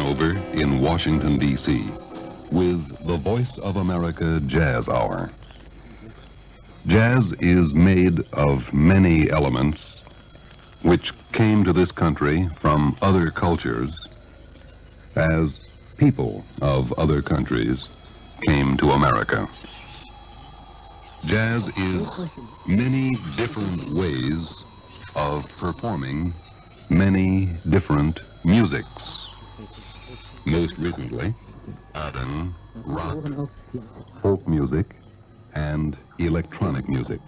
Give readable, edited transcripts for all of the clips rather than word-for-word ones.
over in Washington, D.C. with the Voice of America Jazz Hour. Jazz is made of many elements which came to this country from other cultures as people of other countries came to America. Jazz is many different ways of performing many different musics. Most recently, modern, rock, folk music, and electronic music.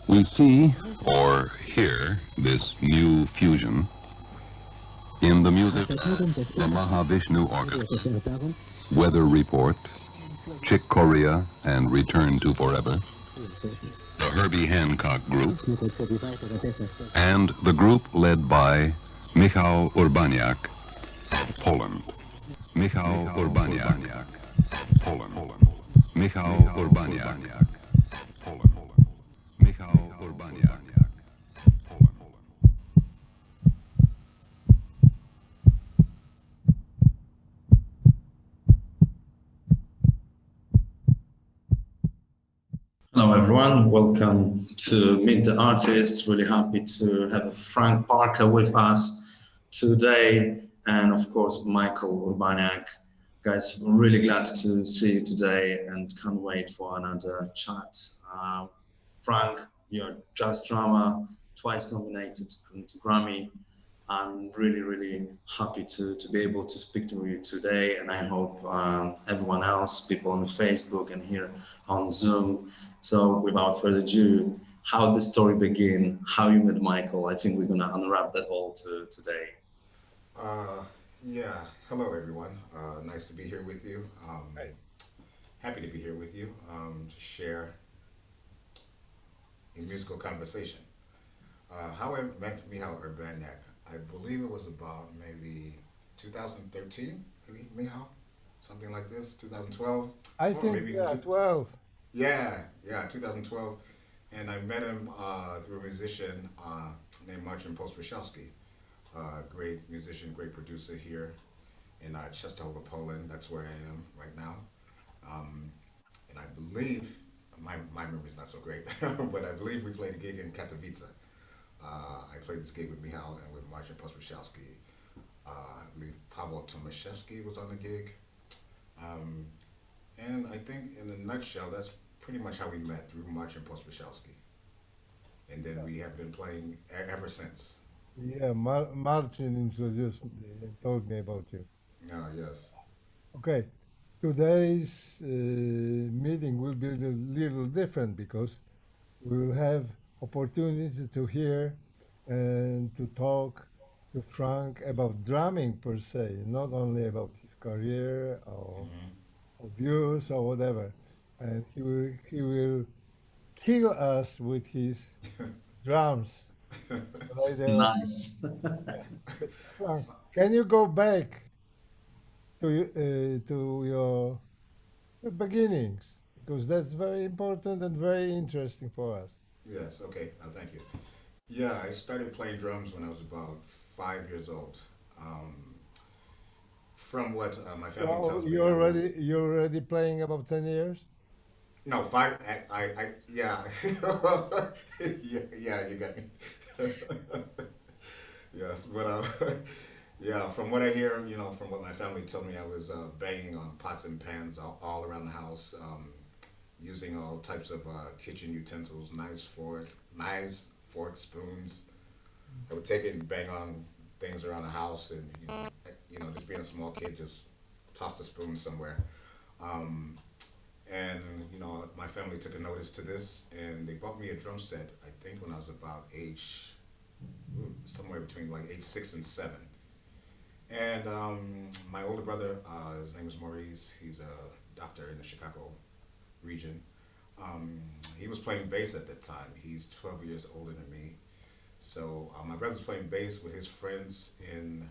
We see or hear this new fusion in the music of the Mahavishnu Orchestra, Weather Report, Chick Corea and Return to Forever, the Herbie Hancock Group, and the group led by Michał Urbaniak of Poland. Michał Urbaniak, Poland. Michał Urbaniak, Poland. Michał Urbaniak, Poland. Hello everyone, welcome to Meet the Artist. Really happy to have Frank Parker with us today, and of course Michael Urbaniak. Guys, I'm really glad to see you today and can't wait for another chat. Frank, you're jazz drummer, twice nominated to Grammy. I'm really happy to be able to speak to you today, and I hope everyone else, people on Facebook and here on Zoom. So without further ado, how the story began, how you met Michael, I think we're gonna unwrap that all today. Yeah, hello everyone. Nice to be here with you. Happy to be here with you to share a musical conversation. How I met Michał Urbaniak, I believe it was about maybe 2013, maybe Michał, something like this, 2012. I think, maybe 12. Yeah, 2012. And I met him through a musician named Marcin Pospieszalski. Great musician, great producer here in Częstochowa, Poland. That's where I am right now. And I believe, my memory's not so great, but I believe we played a gig in Katowice. I played this gig with Michał and with Marcin Pospieszalski. I believe Paweł Tomaszewski was on the gig. And I think in a nutshell, that's pretty much how we met, through Marcin Pospieszalski. And then we have been playing ever since. Yeah, Martin introduced me and told me about you. Yes. Okay, today's meeting will be a little different because we will have opportunity to hear and to talk to Frank about drumming per se, not only about his career or views or whatever. And he will kill us with his drums later. Nice. Frank, can you go back to your beginnings? Because that's very important and very interesting for us. Yes, okay, thank you. Yeah, I started playing drums when I was about 5 years old. From what my family tells me. You're already playing about 10 years? No, five. Yeah, yeah, you got me. Yes, but yeah, from what I hear, from what my family told me, I was banging on pots and pans all around the house, using all types of kitchen utensils, knives, forks, spoons. I would take it and bang on things around the house, and just being a small kid, just toss the spoon somewhere. And my family took a notice to this, and they bought me a drum set. I think when I was about somewhere between like age 6 and 7. And my older brother, his name is Maurice. He's a doctor in the Chicago region. He was playing bass at that time. He's 12 years older than me. So my brother's playing bass with his friends in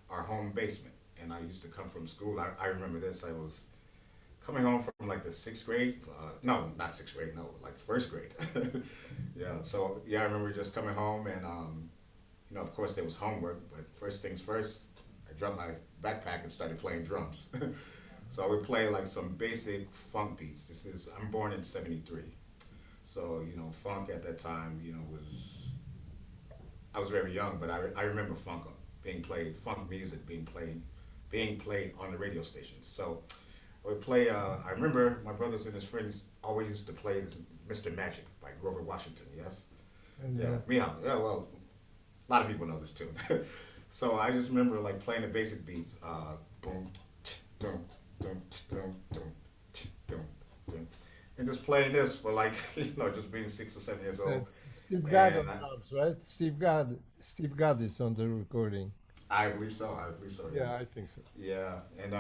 our home basement. And I used to come from school. I remember this. I was coming home from like the 6th grade. No, not 6th grade. No, like 1st grade. Yeah. So yeah, I remember just coming home, and of course there was homework. But first things first, I dropped my backpack and started playing drums. So I would play like some basic funk beats. I'm born in '73. So, funk at that time, I was very young, but I remember funk music being played on the radio stations. So I would play, I remember my brothers and his friends always used to play Mr. Magic by Grover Washington, yes? And Yeah, meow. Yeah, well, a lot of people know this too. So I just remember like playing the basic beats, boom, boom, boom, boom, boom, boom, boom, and just playing this for like just being 6 or 7 years uh, old. Steve Gadd on And drums, right? Steve Gadd is on the recording. I believe so. I believe so. Yeah, Yes. I think so. Yeah, and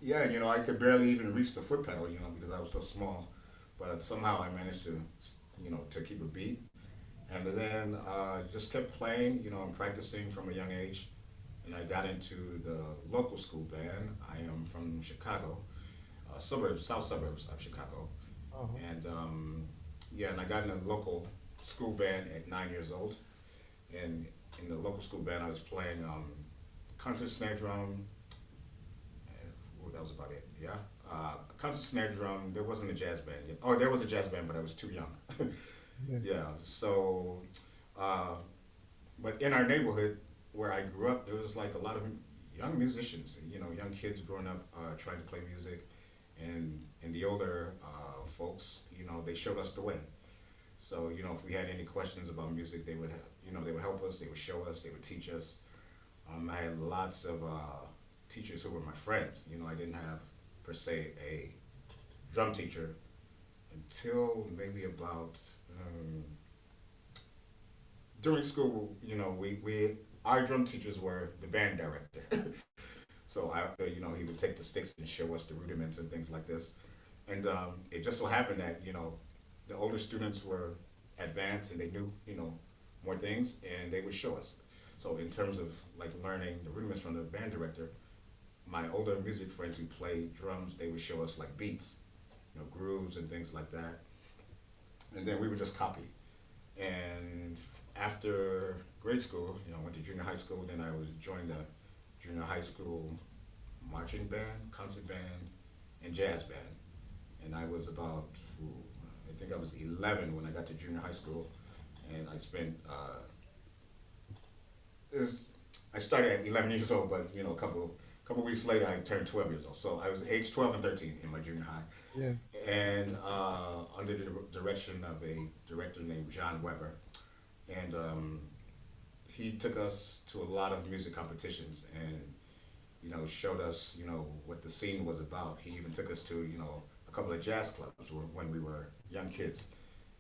yeah, I could barely even reach the foot pedal, because I was so small. But somehow I managed to keep a beat, and then just kept playing, and practicing from a young age. And I got into the local school band. I am from Chicago, south suburbs of Chicago, Uh-huh. and yeah, and I got in a local school band at 9 years old. And in the local school band, I was playing concert snare drum. That was about it. Yeah, concert snare drum. There wasn't a jazz band yet. Oh, there was a jazz band, but I was too young. Yeah. Yeah. So, uh, but in our neighborhood where I grew up, there was like a lot of young musicians. Young kids growing up trying to play music, and the older folks, they showed us the way. So, if we had any questions about music, they would help us, they would show us, they would teach us. I had lots of teachers who were my friends. I didn't have, per se, a drum teacher until maybe about, during school, our drum teachers were the band director. So, he would take the sticks and show us the rudiments and things like this. And it just so happened that, the older students were advanced and they knew, more things, and they would show us. So in terms of like learning the rudiments from the band director, my older music friends who played drums, they would show us like beats, grooves and things like that. And then we would just copy. And after grade school, I went to junior high school, then I was joined the junior high school marching band, concert band, and jazz band. And I was about, I think I was 11 when I got to junior high school, and I spent this. I started at 11 years old, but a couple weeks later I turned 12 years old. So I was age 12 and 13 in my junior high, Yeah. and under the direction of a director named John Weber, and he took us to a lot of music competitions and showed us what the scene was about. He even took us to a couple of jazz clubs when we were young kids,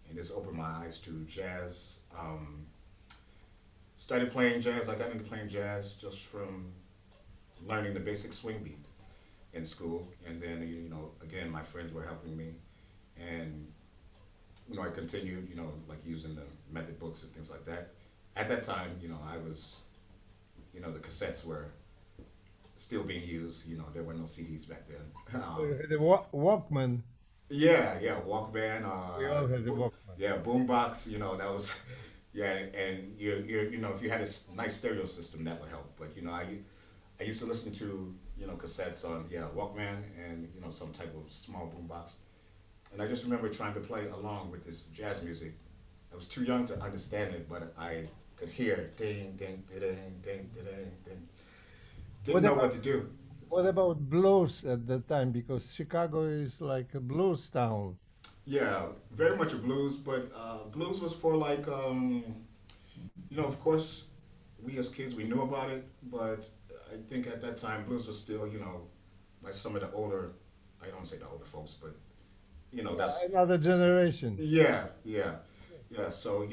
and this opened my eyes to jazz. Started playing jazz. I got into playing jazz just from learning the basic swing beat in school, and then again my friends were helping me, and I continued like using the method books and things like that. At that time, I was the cassettes were still being used. There were no CDs back then. The Walkman. Yeah, Walkman. We all had the Walkman. Yeah, boombox. That was yeah, and if you had a nice stereo system, that would help. But I used to listen to cassettes on Walkman and some type of small boombox, and I just remember trying to play along with this jazz music. I was too young to understand it, but I could hear ding ding ding ding ding ding. Didn't What know what about to do. what about blues at that time? Because Chicago is like a blues town. Yeah, very much a blues, but blues was for like, of course, we as kids, we knew about it, but I think at that time, blues was still, like some of the older, I don't say the older folks, but, that's, Another generation. yeah. So,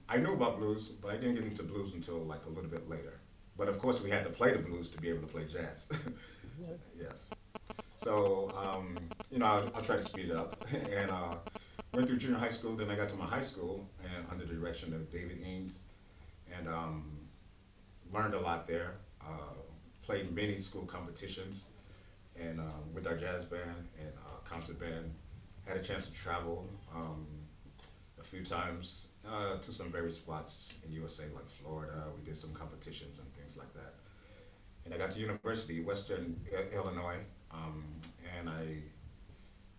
I knew about blues, but I didn't get into blues until like a little bit later. But of course, we had to play the blues to be able to play jazz. Yes. So, I'll try to speed it up. And went through junior high school, then I got to my high school and under the direction of David Eanes, and learned a lot there. Played many school competitions, and with our jazz band and concert band, had a chance to travel a few times to some various spots in USA, like Florida. We did some competitions and things like that. And I got to University, Western Illinois, um, and I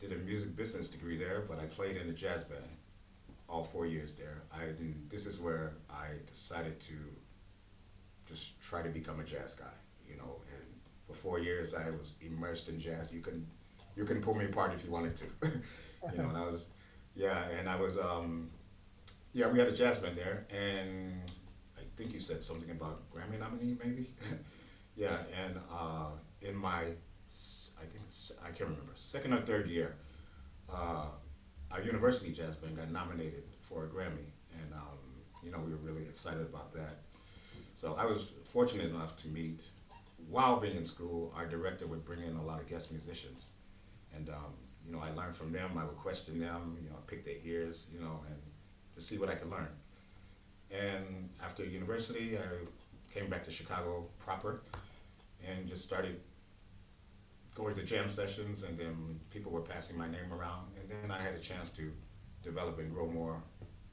did a music business degree there, but I played in a jazz band all 4 years there. This is where I decided to just try to become a jazz guy, you know. And for 4 years, I was immersed in jazz. You can pull me apart if you wanted to, you know. And I was, yeah, and I was, yeah, we had a jazz band there, and I think you said something about Grammy nominee, maybe. Yeah, and in my, I think I can't remember, second or third year, uh, our university jazz band got nominated for a Grammy, and you know, we were really excited about that. So I was fortunate enough to meet, while being in school, our director would bring in a lot of guest musicians, and you know, I learned from them. I would question them, you know, pick their ears, you know, and to see what I could learn. And after university, I came back to Chicago proper, and just started going to jam sessions, and then people were passing my name around, and then I had a chance to develop and grow more,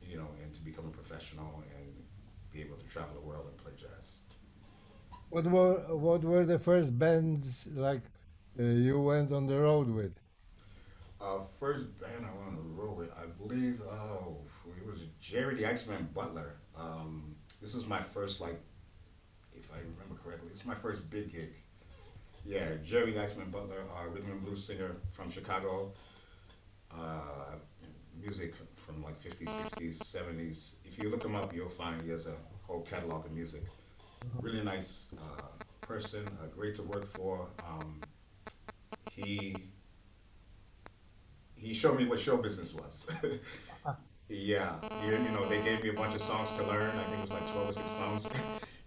you know, and to become a professional and be able to travel the world and play jazz. What were the first bands like you went on the road with? First band I went on the road with, I believe, it was Jerry the Iceman Butler. This was my first, like, if I remember correctly, it's my first big gig. Yeah, Jerry the Iceman Butler, rhythm and blues singer from Chicago. Uh, Music from like 50s, 60s, 70s. If you look him up, you'll find he has a whole catalog of music. Really nice person, great to work for. He he showed me what show business was. Yeah, you know, they gave me a bunch of songs to learn. I think it was like 12 or 6 songs.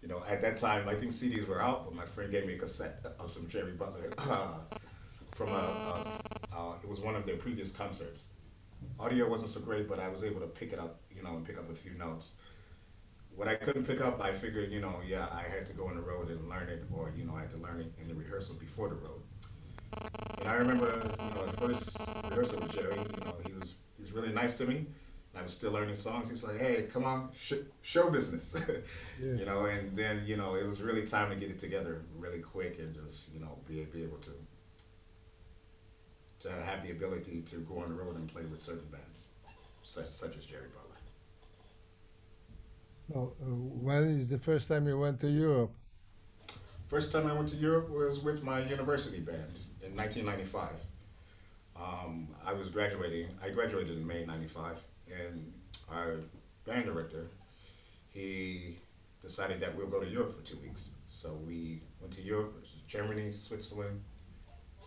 You know, at that time, I think CDs were out, but my friend gave me a cassette of some Jerry Butler from it was one of their previous concerts. Audio wasn't so great, but I was able to pick it up, you know, and pick up a few notes. What I couldn't pick up, I figured, you know, yeah, I had to go on the road and learn it, or, you know, I had to learn it in the rehearsal before the road. And I remember, you know, the first rehearsal with Jerry, you know, he was really nice to me. I was still learning songs. He was like, "Hey, come on, show business," Yeah. you know. And then, you know, it was really time to get it together really quick and just, you know, be able to have the ability to go on the road and play with certain bands, such as Jerry Butler. So, when is the first time you went to Europe? First time I went to Europe was with my university band in 1995. I was graduating. I graduated in May '95, and our band director, he decided that we'll go to Europe for 2 weeks. So we went to Europe, Germany, Switzerland,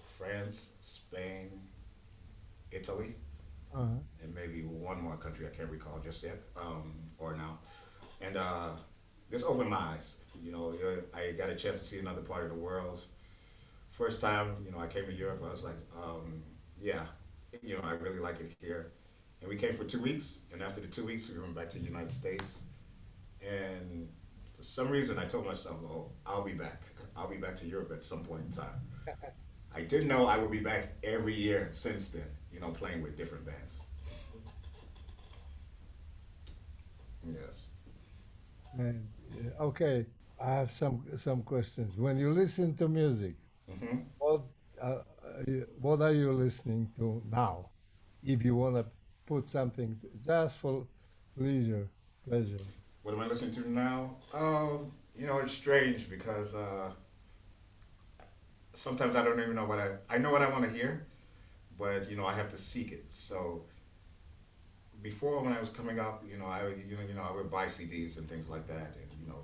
France, Spain, Italy, Uh-huh. and maybe one more country I can't recall just yet, or now. And this opened my eyes. You know, I got a chance to see another part of the world. First time, you know, I came to Europe, I was like, yeah, you know, I really like it here. And we came for 2 weeks, and after the 2 weeks, we went back to the United States. And for some reason, I told myself, oh, I'll be back. I'll be back to Europe at some point in time. I didn't know I would be back every year since then, you know, playing with different bands. Yes. And, okay, I have some questions. When you listen to music, Hmm. what what are you listening to now? If you want to put something just for leisure, pleasure. What am I listening to now? You know, it's strange because sometimes I don't even know I know what I want to hear, but you know, I have to seek it. So before, when I was coming up, you know, I would buy CDs and things like that, and you know,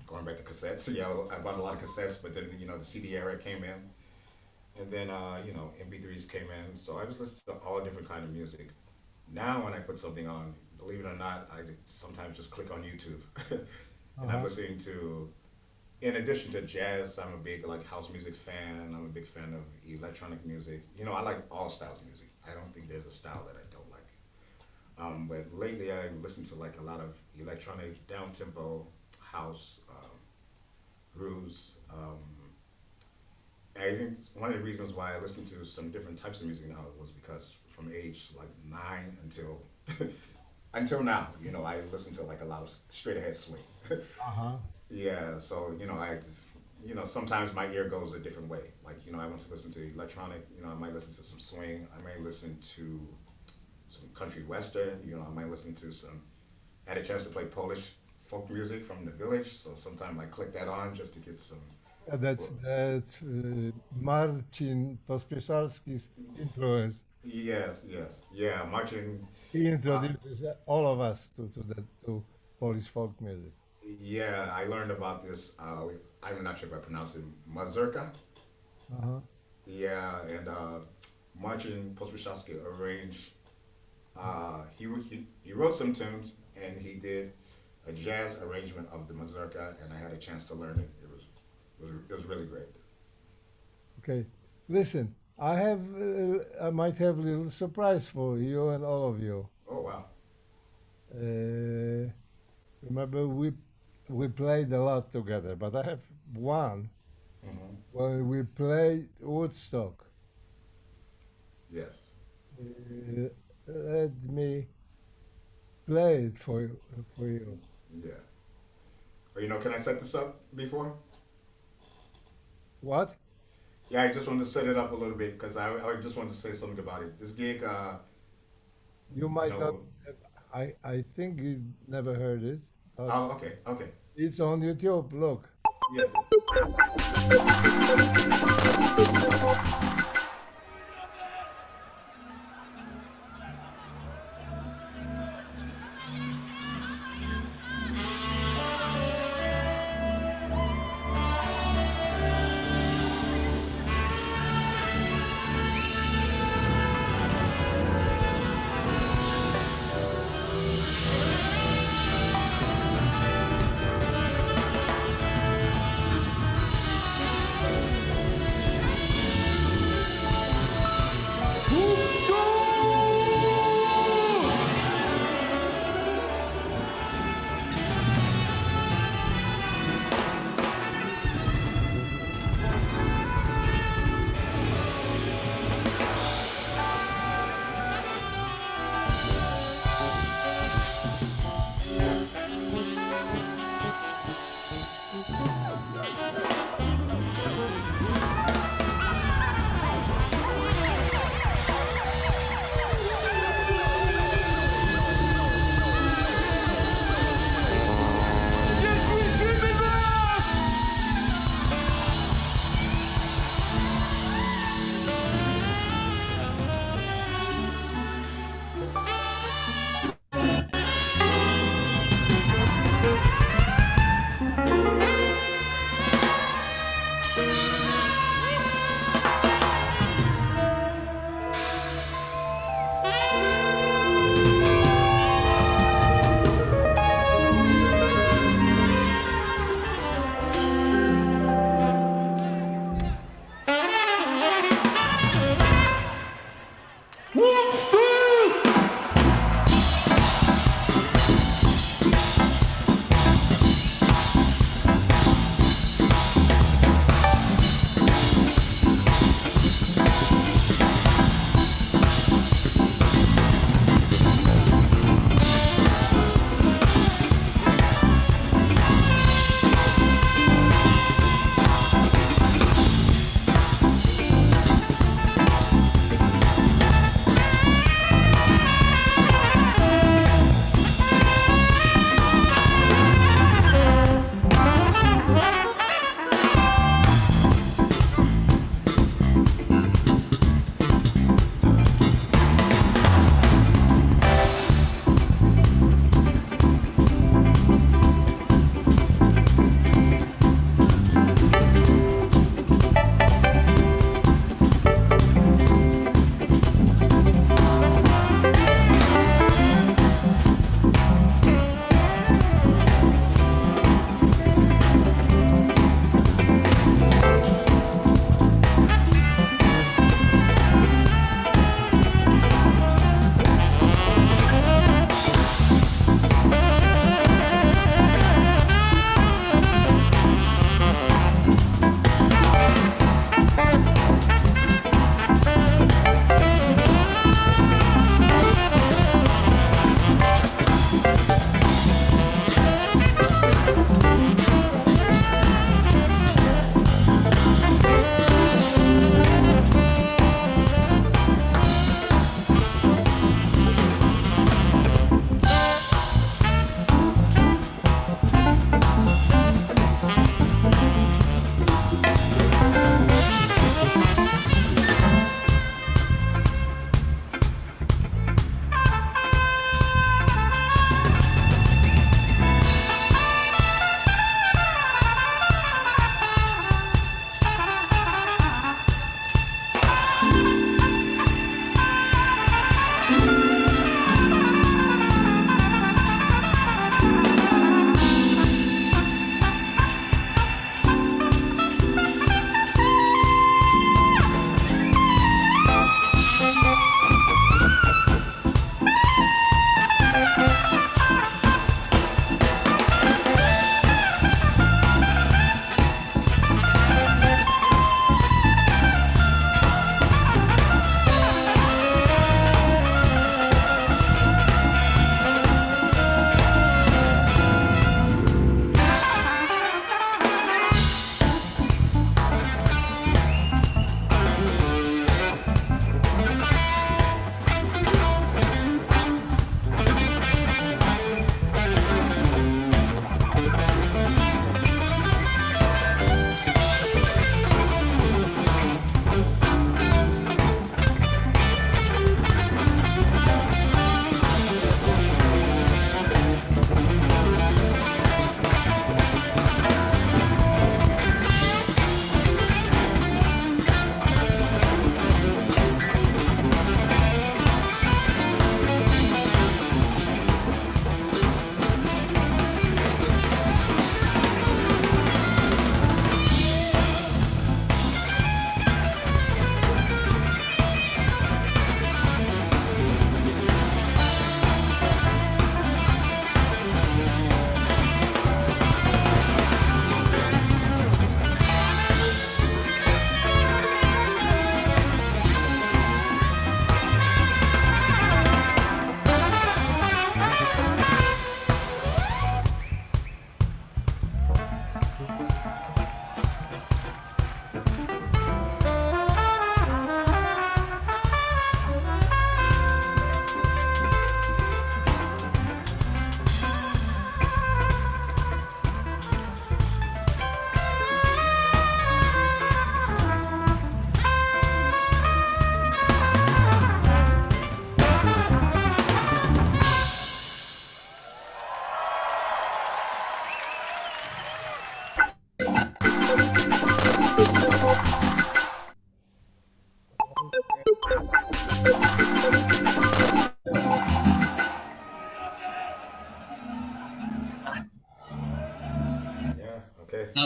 going back to cassettes. Yeah, I bought a lot of cassettes, but then, you know, the CD era came in, and then you know, MP3s came in. So I was listening to all different kind of music. Now, when I put something on, believe it or not, sometimes just click on YouTube, and I'm Uh-huh. listening to. In addition to jazz, I'm a big like house music fan. I'm a big fan of electronic music. You know, I like all styles of music. I don't think there's a style that I don't like. But lately, I listen to like a lot of electronic, down tempo house, grooves. I think one of the reasons why I listen to some different types of music now was because from age age like 9 until until now. You know, I listen to like a lot of straight ahead swing. Uh-huh. Yeah, so you know, I just, you know, sometimes my ear goes a different way. Like, you know, I want to listen to electronic. You know, I might listen to some swing. I may listen to some country western. You know, I might listen to some. I had a chance to play Polish folk music from the village, so sometimes I click that on just to get some. That's Marcin Pospieszalski's influence. Yes, yes, yeah, marching. He Uh, introduces all of us to Polish folk music. yeah, I learned about this. I'm not sure if I pronounce it mazurka. Uh-huh. Yeah, and Marcin Pospieszalski arranged. He wrote some tunes and he did a jazz arrangement of the mazurka, and I had a chance to learn it. It was really great. Okay. Listen, I might have a little surprise for you and all of you. Oh wow. Uh, Remember, we played a lot together, but I have one Hmm. when we played Woodstock. Yes. Uh, Let me play it for you. Yeah. Or you know, can I set this up before? What? Yeah, I just wanted to set it up a little bit because I just wanted to say something about it. This gig, You you might not. know. I think you never heard it, but Oh, okay, okay. it's on YouTube. Look. Yes, yes.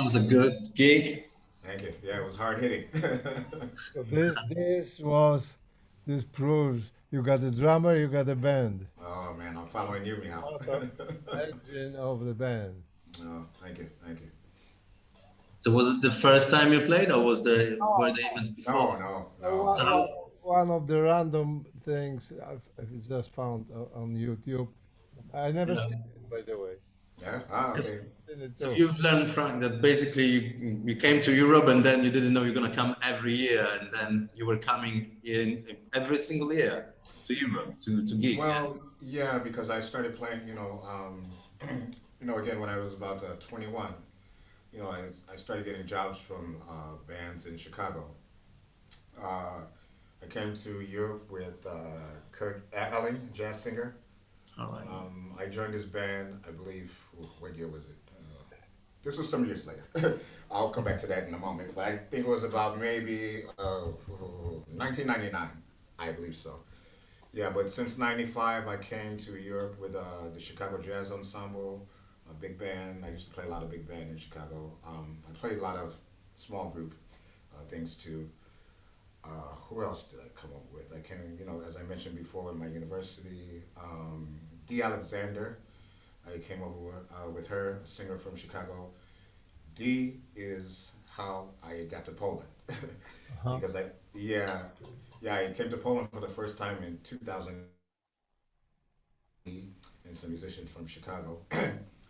was a good gig. Thank you. Yeah, it was hard hitting. So this proves you got a drummer, you got a band. Oh man, I'm following you now. Motor, engine of the band. Oh, thank you, thank you. So was it the first time you played, or were the events No, before? no, no. One, So one, how, one of the random things I've just found on YouTube. I never yeah. seen it, by the way. Yeah. Ah, 'Cause- okay. Seen it So too. you've learned, Frank, that basically you came to Europe and then you didn't know you're gonna come every year, and then you were coming in every single year to Europe to gig. Yeah. Well, yeah, because I started playing. Again when I was about 21. I started getting jobs from bands in Chicago. Uh, I came to Europe with Kurt Elling, jazz singer. All right. I joined this band, I believe, what year was it? This was some years later. I'll come back to that in a moment, but I think it was about maybe 1999, I believe so. Yeah, but since '95, I came to Europe with the Chicago Jazz Ensemble, a big band. I used to play a lot of big band in Chicago. I played a lot of small group things too. Who else did I come up with? I came, as I mentioned before, in my university, Dee Alexander. I came over with her, a singer from Chicago. Dee is how I got to Poland. Uh-huh. Because I came to Poland for the first time in 2000, and some musicians from Chicago.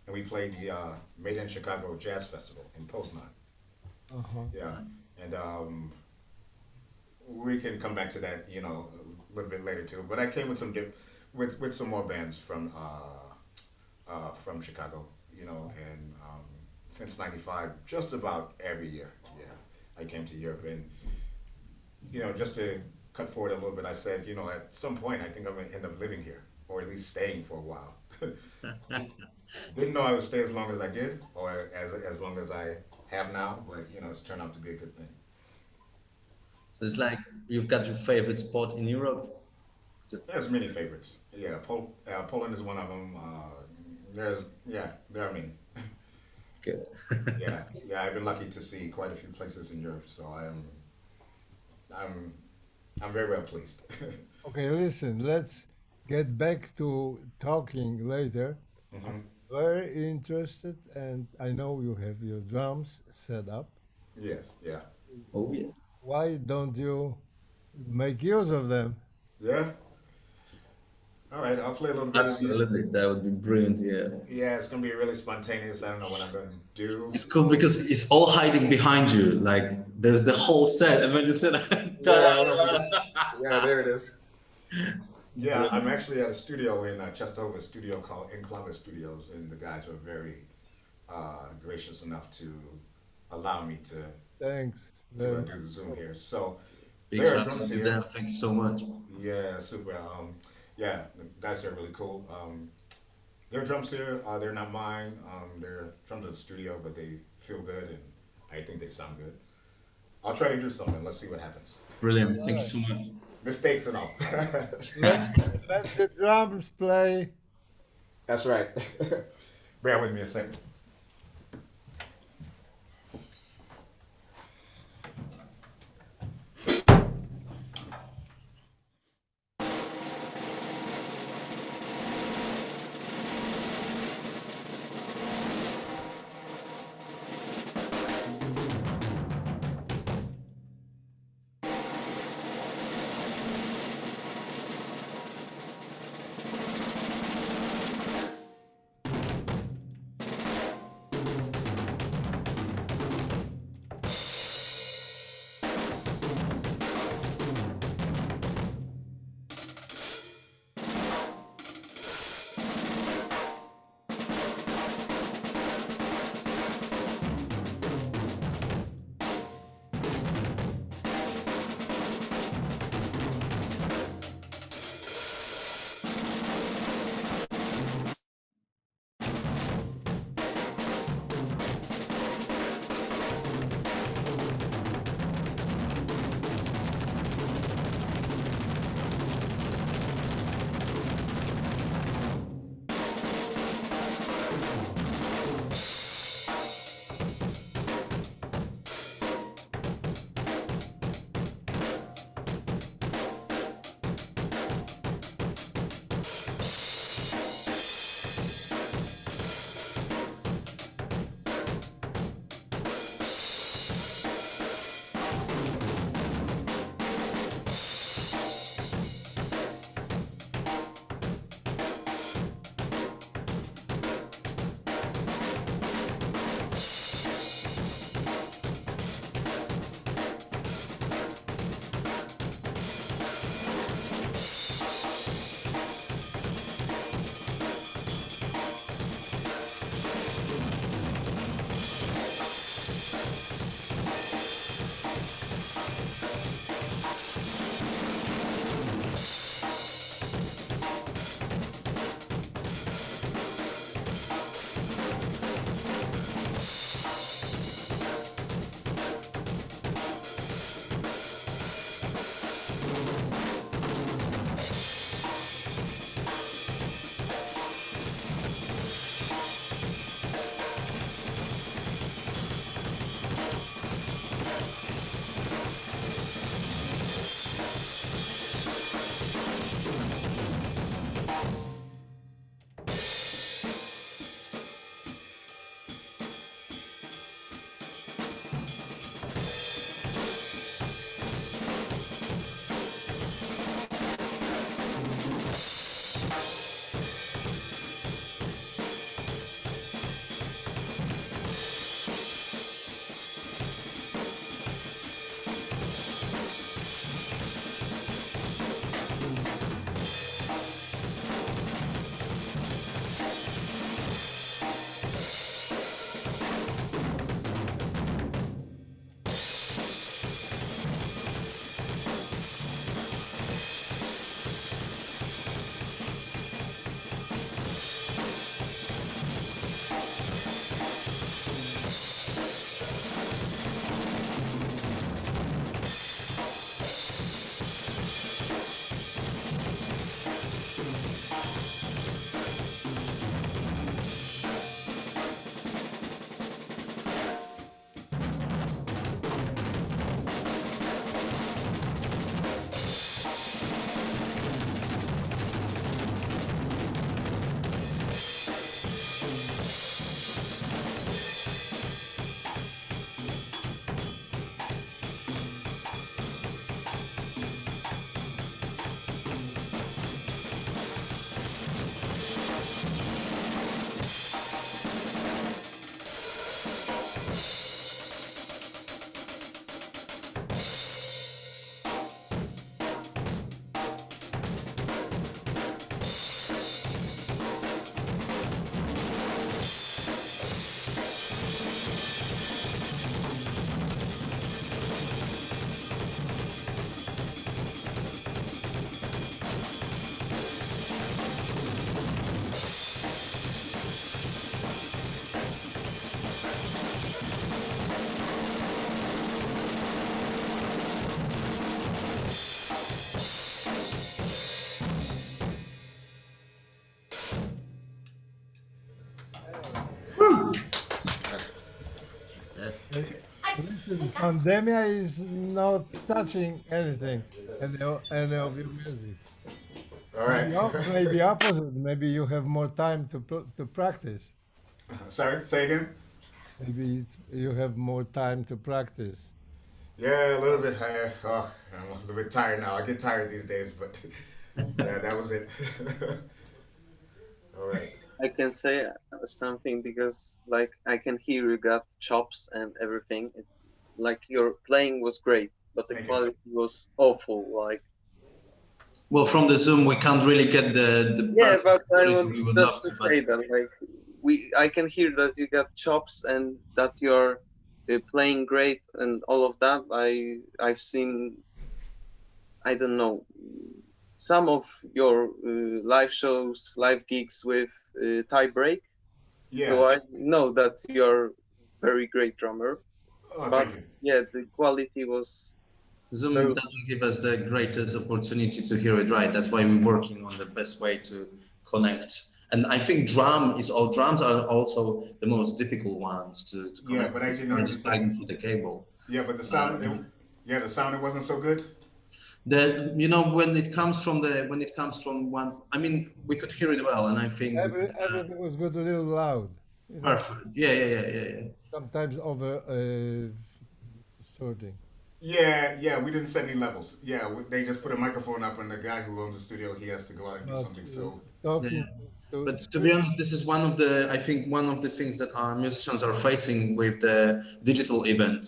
And we played the Made in Chicago Jazz Festival in Poznan. Uh-huh. Yeah. And we can come back to that, a little bit later too. But I came with with some more bands from Chicago, and since '95, just about every year, yeah, I came to Europe, and just to cut forward a little bit, I said, at some point, I think I'm gonna end up living here, or at least staying for a while. Didn't know I would stay as long as I did, or as long as I have now, but it's turned out to be a good thing. So it's like you've got your favorite spot in Europe. There's many favorites. Yeah, Poland is one of them. There are many. Good. Yeah. I've been lucky to see quite a few places in Europe, so I'm very well pleased. Okay, listen, let's get back to talking later. Hmm. Very interested, and I know you have your drums set up. Yes, yeah, Oh yeah. Why don't you make use of them? yeah. All right, I'll play a little bit. Absolutely, that would be brilliant. Yeah. Yeah, it's gonna be really spontaneous. I don't know what I'm gonna do. It's cool because it's all hiding behind you. Like there's the whole set, and when you said, Yeah, there it is. Yeah, I'm actually at a studio in Chesterhover, a studio called Enclave Studios, and the guys were very gracious enough to allow me to Thanks. do the Zoom here. So Big there are shout out drums to here. them. Thank you so much. Yeah, super. Yeah, the guys are really cool. There are drums here. They're not mine. They're drums at the studio, but they feel good, and I think they sound good. I'll try to do something. Let's see what happens. Brilliant. Thank you so much. Mistakes and all. Let the drums play. That's right. Bear with me a second. Listen, pandemic is not touching anything, any of your music. All right. Maybe opposite. Maybe you have more time to practice. Sorry, say again. Maybe you have more time to practice. Yeah, a little bit. I'm a little bit tired now. I get tired these days, but yeah, that was it. All right. I can say something because like I can hear you got chops and everything. Like your playing was great, but the Thank you. quality was awful. Like Well, from the Zoom, we can't really get the yeah, perfect but I quality. want We would just love to to, but say that like I can hear that you got chops and that you're playing great and all of that. I've seen, I don't know, some of your live shows, live gigs with tie break. Yeah. So I know that you're very great drummer, Oh, but thank you. yeah, the quality was Zoom very doesn't give us the greatest opportunity to hear it right. That's why we're working on the best way to connect. And I think drums are also the most difficult ones to Yeah, connect but I because did you can't notice just plug that. them through the cable. Yeah, but the Uh, sound. Yeah, the sound it wasn't so good. when it comes from one, I mean, we could hear it well, and I think we could Everything was good, a little loud. perfect. Yeah. Sometimes over sorting. Yeah, yeah, we didn't set any levels. Yeah, they just put a microphone up, and the guy who owns the studio, he has to go out and do But something. So Yeah. talking to But to be honest, this is I think one of the things that our musicians are facing with the digital event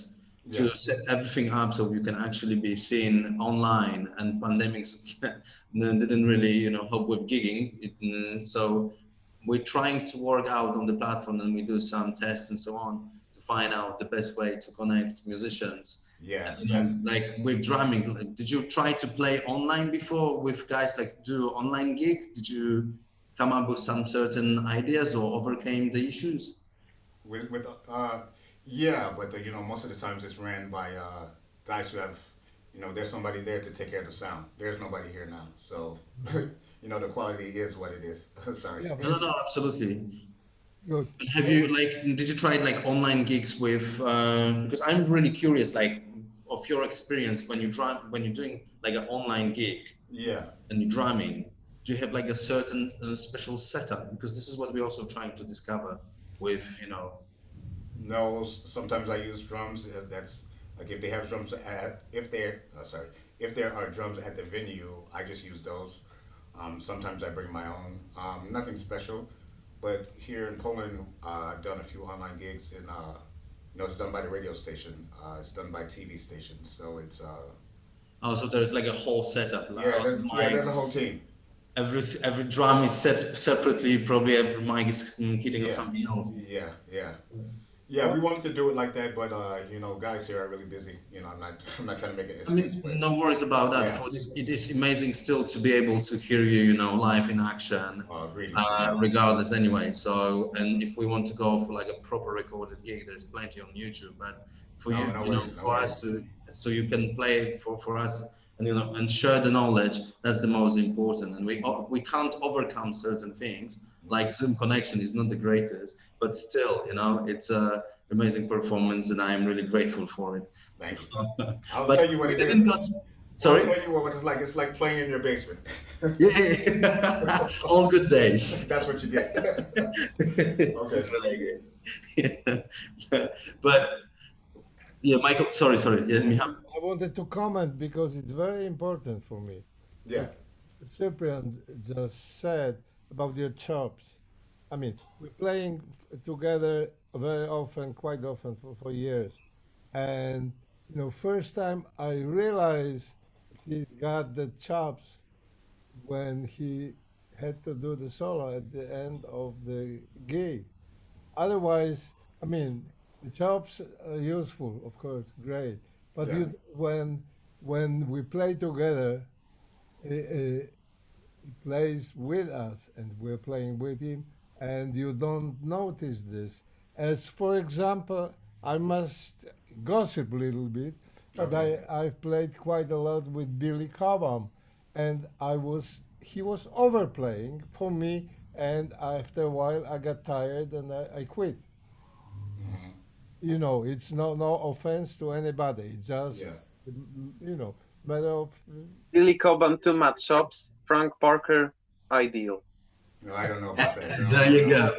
to yeah, set everything up so you can actually be seen online. And pandemics didn't really, help with gigging. So we're trying to work out on the platform, and we do some tests and so on to find out the best way to connect musicians. yeah, And, that's like with drumming, like, did you try to play online before with guys, like do online gig? Did you come up with some certain ideas or overcame the issues? with yeah, but most of the times it's ran by guys who have there's somebody there to take care of the sound. There's nobody here now, so the quality is what it is. Sorry. yeah, No, absolutely. good. Have you did you try like online gigs with? Because I'm really curious, like of your experience when you're doing like an online gig Yeah. and you're drumming. Do you have like a certain special setup? Because this is what we're also trying to discover with, No, sometimes I use drums. That's like if they have drums if they're sorry, if there are drums at the venue, I just use those. Sometimes I bring my own. Nothing special, but here in Poland, I've done a few online gigs, and it's done by the radio station. It's done by TV stations, so it's Also, there's like a whole setup, like yeah, a lot of there's a whole mics. team. Every drum is set separately. Probably every mic is hitting on Yeah, something else. yeah. Yeah, we wanted to do it like that, but guys here are really busy. I'm not trying to make an I excuse, mean, but no worries about that. yeah. For this, it is amazing still to be able to hear you, live in action, Greetings, greetings. regardless anyway. So, and if we want to go for like a proper recorded gig, there's plenty on YouTube. But for No, you, no worries, no for us worries. to, so you can play for us and, and share the knowledge, that's the most important. And we can't overcome certain things, like Zoom connection is not the greatest, but still, it's a amazing performance, and I'm really grateful for it. So, Thank you. I'll but tell you what we it is. didn't got. I'll Sorry. tell you what it's like. It's like playing in your basement. Yeah. All good days. That's what you get. This Okay. is really good. Yeah. But yeah, Michael. Sorry. Yes, Michał. I wanted to comment because it's very important for me. Yeah. Cyprian just said about your chops. I mean, we're playing together very often, quite often for years. And, first time I realized he's got the chops when he had to do the solo at the end of the gig. Otherwise, I mean, the chops are useful, of course, great. But Yeah. when we play together, he plays with us and we're playing with him, and you don't notice this. As for example, I must gossip a little bit, but Okay. I've played quite a lot with Billy Cobham, and he was overplaying for me, and after a while I got tired and I quit. it's no offense to anybody. It's just, Yeah. matter of. Billy Cobham, too much chops. Frank Parker, ideal. No, I don't know about that. There you go.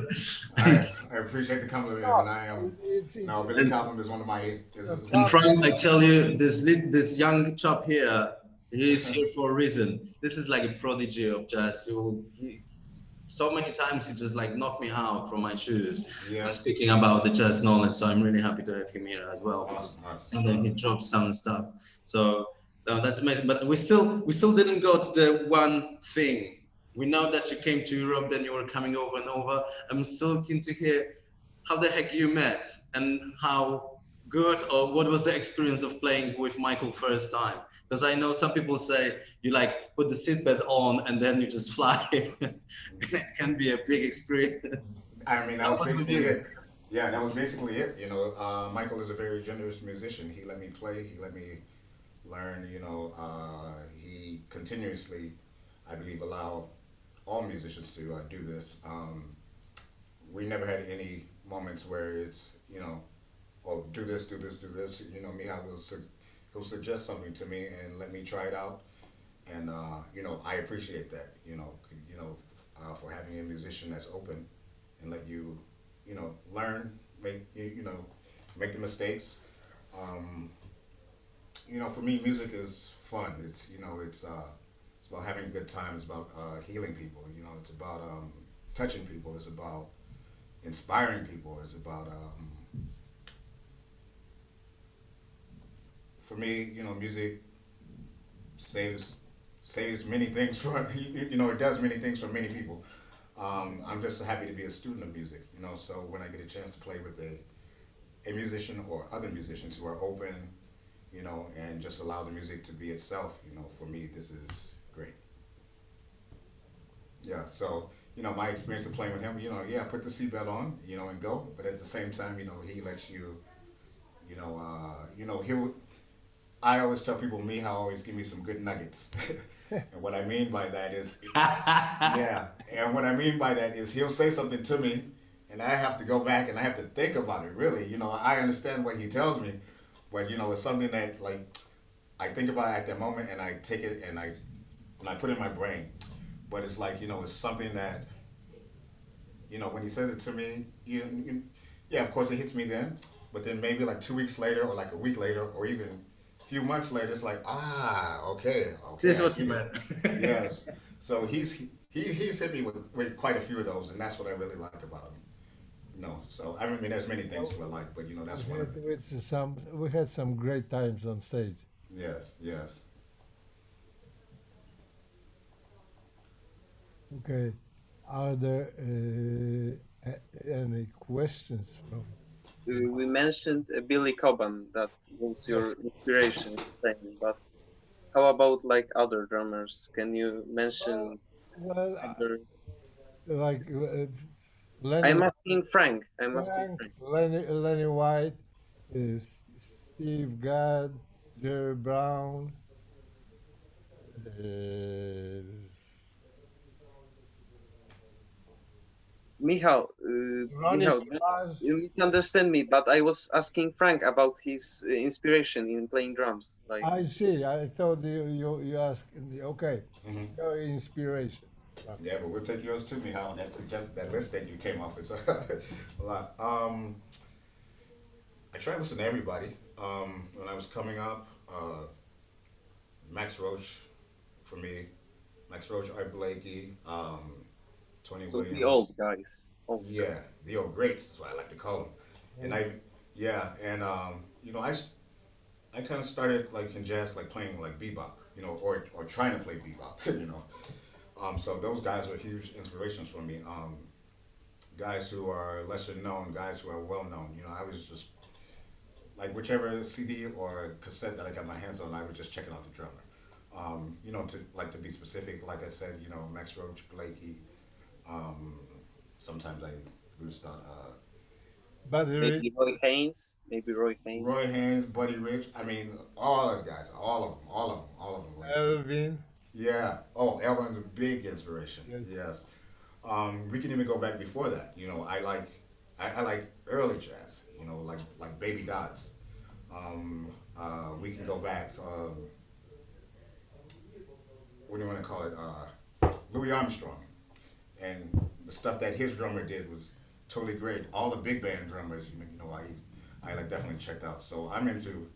I appreciate the compliment, No, and I it's now Billy And Cobham is one of my a is one And of my Frank, I problem. tell you, this young chap here, he's here for a reason. This is like a prodigy of jazz. So many times he just like knocked me out from my shoes when yeah. speaking about the jazz knowledge. So I'm really happy to have him here as well because Awesome, awesome, sometimes he awesome. drops some stuff. So that's amazing. But we still didn't go to the one thing. We know that you came to Europe, then you were coming over and over. I'm still keen to hear how the heck you met and how good or what was the experience of playing with Michael first time? Because I know some people say you like put the seatbelt on and then you just fly. And it can be a big experience. I mean, that How was was it with basically you? it. Yeah, that was basically it. Michael is a very generous musician. He let me play. He let me learn. He continuously, I believe, allow all musicians to do this. We never had any moments where it's oh, do this, do this, do this. He'll suggest something to me and let me try it out, and I appreciate that. For having a musician that's open and let you, learn, make the mistakes. Um, for me, music is fun. It's about having a good time. It's about healing people. It's about touching people. It's about inspiring people. It's about for me, music saves saves many things for it does many things for many people. I'm just happy to be a student of music, so when I get a chance to play with a musician or other musicians who are open, and just allow the music to be itself, for me, this is great. Yeah, so, my experience of playing with him, yeah, put the seatbelt on, and go, but at the same time, he lets you, he'll, I always tell people, Miha always give me some good nuggets. And what I mean by that is, yeah, and what I mean by that is he'll say something to me, and I have to go back and I have to think about it. Really, I understand what he tells me, but it's something that like I think about at that moment, and I take it and I put it in my brain. But it's like it's something that when he says it to me, yeah, of course it hits me then, but then maybe like 2 weeks later, or like a week later, or even a few months later, it's like okay, okay, This is I what get you it. meant. Yes. So he's hit me with quite a few of those, and that's what I really like about him. So I mean, there's many things to like, but We that's one of had it. we had some great times on stage. Yes, yes. Okay. Are there any questions from? We mentioned Billy Cobham, that was Yeah. your inspiration in playing, but how about like other drummers? Can you mention Well, other? like Lenny I'm asking Frank. I'm asking Frank, Frank. Lenny White, Steve Gadd, Jerry Brown, uh, Ronnie Michał, Paz. you misunderstand me, but I was asking Frank about his inspiration in playing drums. Like, I see. I thought you asked. Okay, Hmm. your inspiration. Right. Yeah, but we'll take yours too, Mihal. That list that you came off is a lot. I try to listen to everybody. When I was coming up, Max Roach for me, Max Roach, Art Blakey, Tony so the Williams. old guys, old guys. Yeah, the old greats is what I like to call them. And Mm. yeah, and I kind of started like in jazz, like playing like bebop, or trying to play bebop, So those guys were huge inspirations for me. Guys who are lesser known, guys who are well known. I was just like whichever CD or cassette that I got my hands on, I was just checking out the drummer. To be specific, like I said, Max Roach, Blakey. Um, Sometimes I lose on Battery, Maybe Roy Haynes. Maybe Roy Haynes. Roy Haynes, Buddy Rich. I mean, all of the guys, all of them, all of them, all of them. Like, Elvin. yeah. Oh, Elvin's a big inspiration. Yes. Yes. We can even go back before that. I like I like early jazz, like Baby Dots. We can go back. What do you want to call it? Louis Armstrong, and the stuff that his drummer did was totally great. All the big band drummers, I like definitely checked out. So I'm into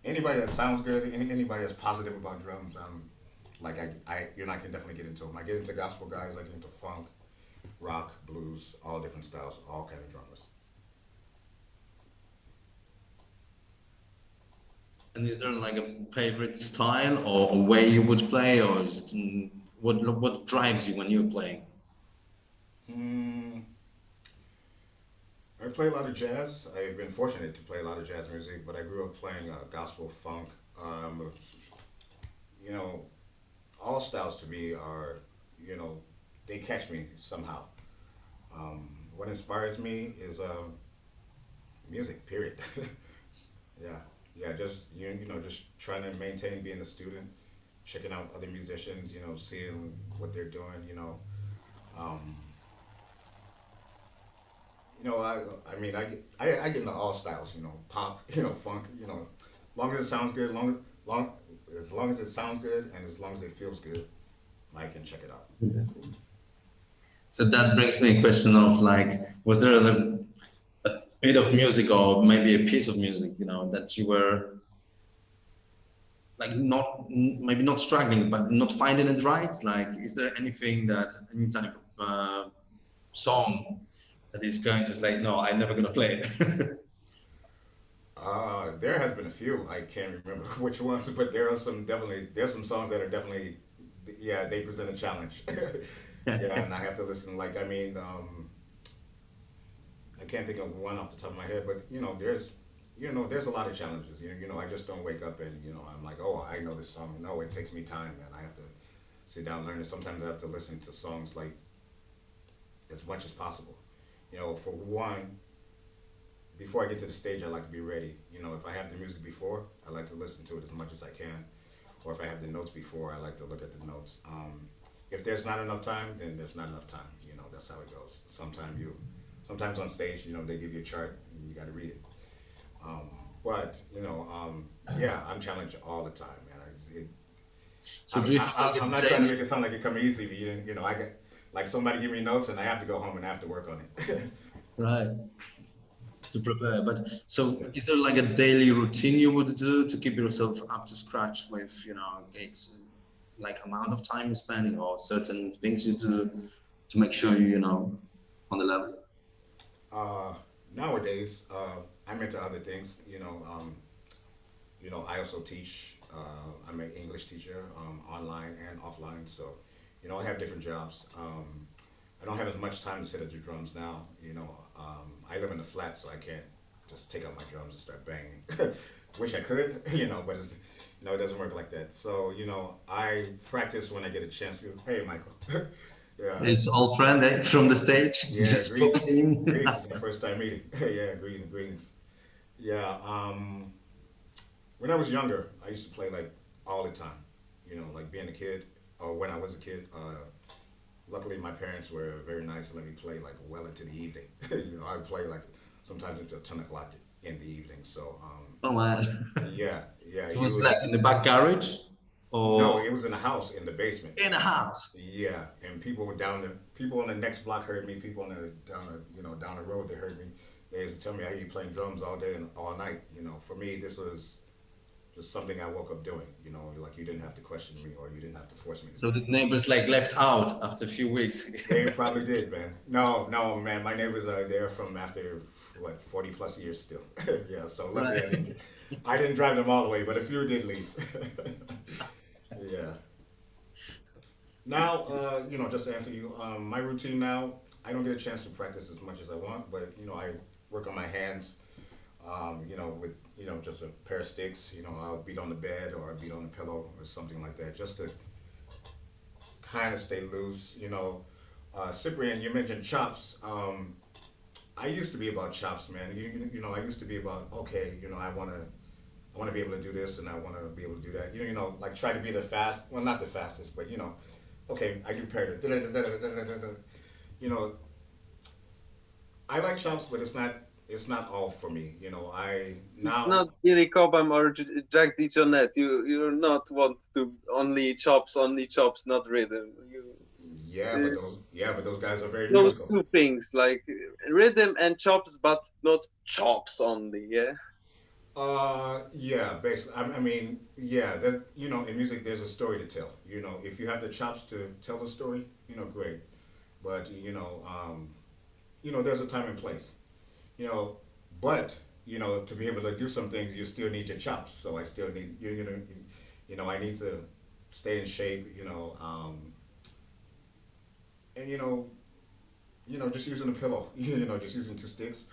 anybody that sounds good, anybody that's positive about drums. I can definitely get into them. I get into gospel guys. I get into funk, rock, blues, all different styles, all kind of drummers. And is there like a favorite style or a way you would play, or is it what drives you when you're playing? Mm, I play a lot of jazz. I've been fortunate to play a lot of jazz music, but I grew up playing gospel, funk. You know, all styles to me are, you know, they catch me somehow. What inspires me is music. Period. Yeah, yeah. Just just trying to maintain being a student, checking out other musicians. Seeing what they're doing. Um, I mean, I get into all styles. Pop. Funk. Long as it sounds good. As long as it sounds good and as long as it feels good, I can check it out. So that brings me a question of like, was there a bit of music or maybe a piece of music, that you were like not maybe not struggling but not finding it right? Like, is there anything that any type of song that is going to like, no, I'm never gonna play it? There has been a few. I can't remember which ones, but there's some songs that are definitely, yeah, they present a challenge. Yeah, and I have to listen. Like, I mean, I can't think of one off the top of my head, but there's a lot of challenges. I just don't wake up and I'm like, oh, I know this song. No, it takes me time, and I have to sit down and learn it. Sometimes I have to listen to songs like as much as possible. For one, before I get to the stage, I like to be ready. If I have the music before, I like to listen to it as much as I can. Or if I have the notes before, I like to look at the notes. If there's not enough time, then there's not enough time. That's how it goes. Sometimes on stage, they give you a chart and you got to read it. But yeah, I'm challenged all the time, man. So do you have like I'm a not trying to daily, make it sound like it come easy, but I get like somebody give me notes and I have to go home and I have to work on it. right, to prepare? But so Yes. is there like a daily routine you would do to keep yourself up to scratch with, gigs? Like amount of time you're spending or certain things you do to make sure on the level? Uh, Nowadays, I'm into other things. I also teach. I'm an English teacher, online and offline. So, I have different jobs. I don't have as much time to sit at the drums now. I live in a flat, so I can't just take out my drums and start banging. Wish I could, but it doesn't work like that. So, I practice when I get a chance to. Hey, Michael. Yeah. His old friend from the stage Yeah, just greetings. popped in. Greetings. It's my first time meeting. Yeah, greetings, greetings. Yeah, when I was younger, I used to play like all the time. Like being a kid, or when I was a kid. Luckily, my parents were very nice and let me play like well into the evening. I would play like sometimes until 10 o'clock in the evening. So, Oh man, yeah, yeah. it He was would. like in the back garage No, or it was in the house in the basement. in a house. Yeah, and people on the next block heard me. People on down the road, they heard me. They used to tell me, I hear you playing drums all day and all night. For me, this was just something I woke up doing. Like you didn't have to question me or you didn't have to force me to So play the drums. neighbors like left out after a few weeks. They probably did, man. No, no, man. My neighbors are there from after what 40 plus years still. Yeah, so luckily Right. I didn't drive them all the way, but a few did leave. Yeah. Now, just to answer you, my routine now, I don't get a chance to practice as much as I want, but I work on my hands, with just a pair of sticks. I'll beat on the bed or I'll beat on the pillow or something like that, just to kind of stay loose. Cyprian, you mentioned chops. I used to be about chops, man. I used to be about okay. I want to be able to do this and I want to be able to do that. Like try to be well, not the fastest, but okay, I do parrot. You know, I like chops, but it's not all for me. I It's now. not Billy Cobham or Jack DeJohnette. You're not want to only chops, not rhythm. Uh, Yeah, but those guys are very those musical. two things like rhythm and chops, but not chops only. Yeah. Yeah, basically. I mean, yeah. There's, in music, there's a story to tell. If you have the chops to tell a story, great. But there's a time and place. You know, but to be able to do some things, you still need your chops. So I still need I need to stay in shape. And just using a pillow. Just using two sticks.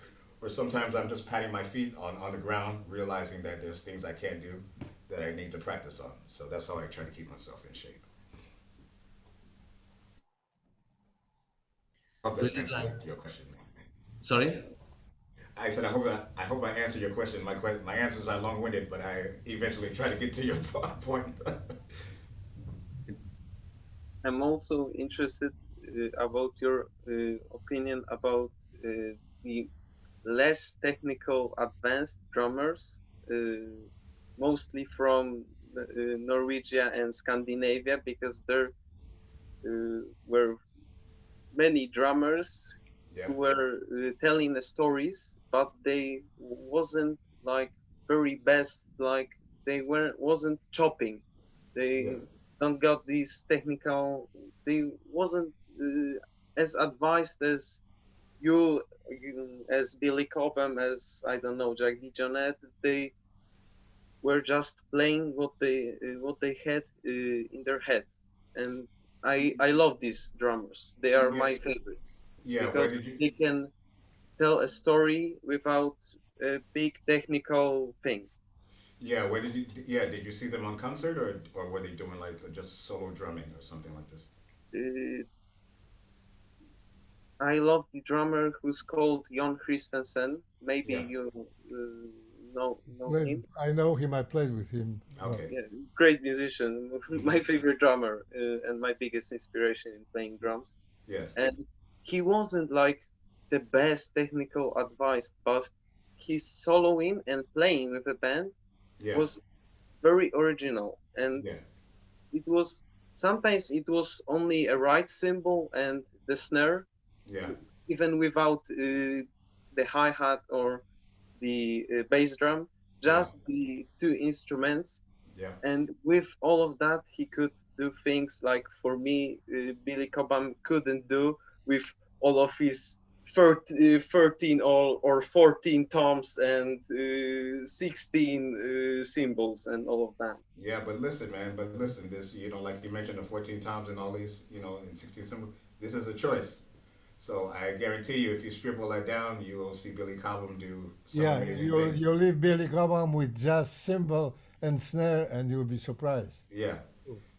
Or sometimes I'm just patting my feet on the ground, realizing that there's things I can't do that I need to practice on. So that's how I try to keep myself in shape. I hope So that is it answered like, your question, man. sorry? I said I hope I answered your question. My answers are long winded, but I eventually try to get to your point. I'm also interested about your opinion about the less technical advanced drummers, uh, mostly from Norwegia and Scandinavia, because there were many drummers Yeah, who were telling the stories, but they wasn't like very best, like they were wasn't chopping. yeah, They don't got these technical. They wasn't as advised as you as Billy Cobham, as I don't know Jack DeJohnette. They were just playing what they had in their head, and I love these drummers. They are yeah, my favorites yeah. because Where did you? they can tell a story without a big technical thing. Yeah, where did you? Yeah, did you see them on concert or were they doing like just solo drumming or something like this? Uh, I love the drummer who's called Jon Christensen. Maybe Yeah. you know Played, him. I know him. I played with him. Okay. Yeah, great musician. Hmm. My favorite drummer and my biggest inspiration in playing drums. Yes. And he wasn't like the best technical advice, but his soloing and playing with a band Yeah. was very original. And Yeah. it was sometimes it was only a right cymbal and the snare, Yeah. even without the hi hat or the bass drum, Yeah. just the two instruments. Yeah. And with all of that, he could do things like for me, Billy Cobham couldn't do with all of his 13 or 14 toms and 16 cymbals and all of that. Yeah, but listen, man. But listen, this, like you mentioned, the 14 times and all these, in 16 symbol. This is a choice. So I guarantee you, if you strip all that down, you will see Billy Cobham do some Yeah, amazing you things. you leave Billy Cobham with just cymbal and snare, and you'll be surprised. Yeah.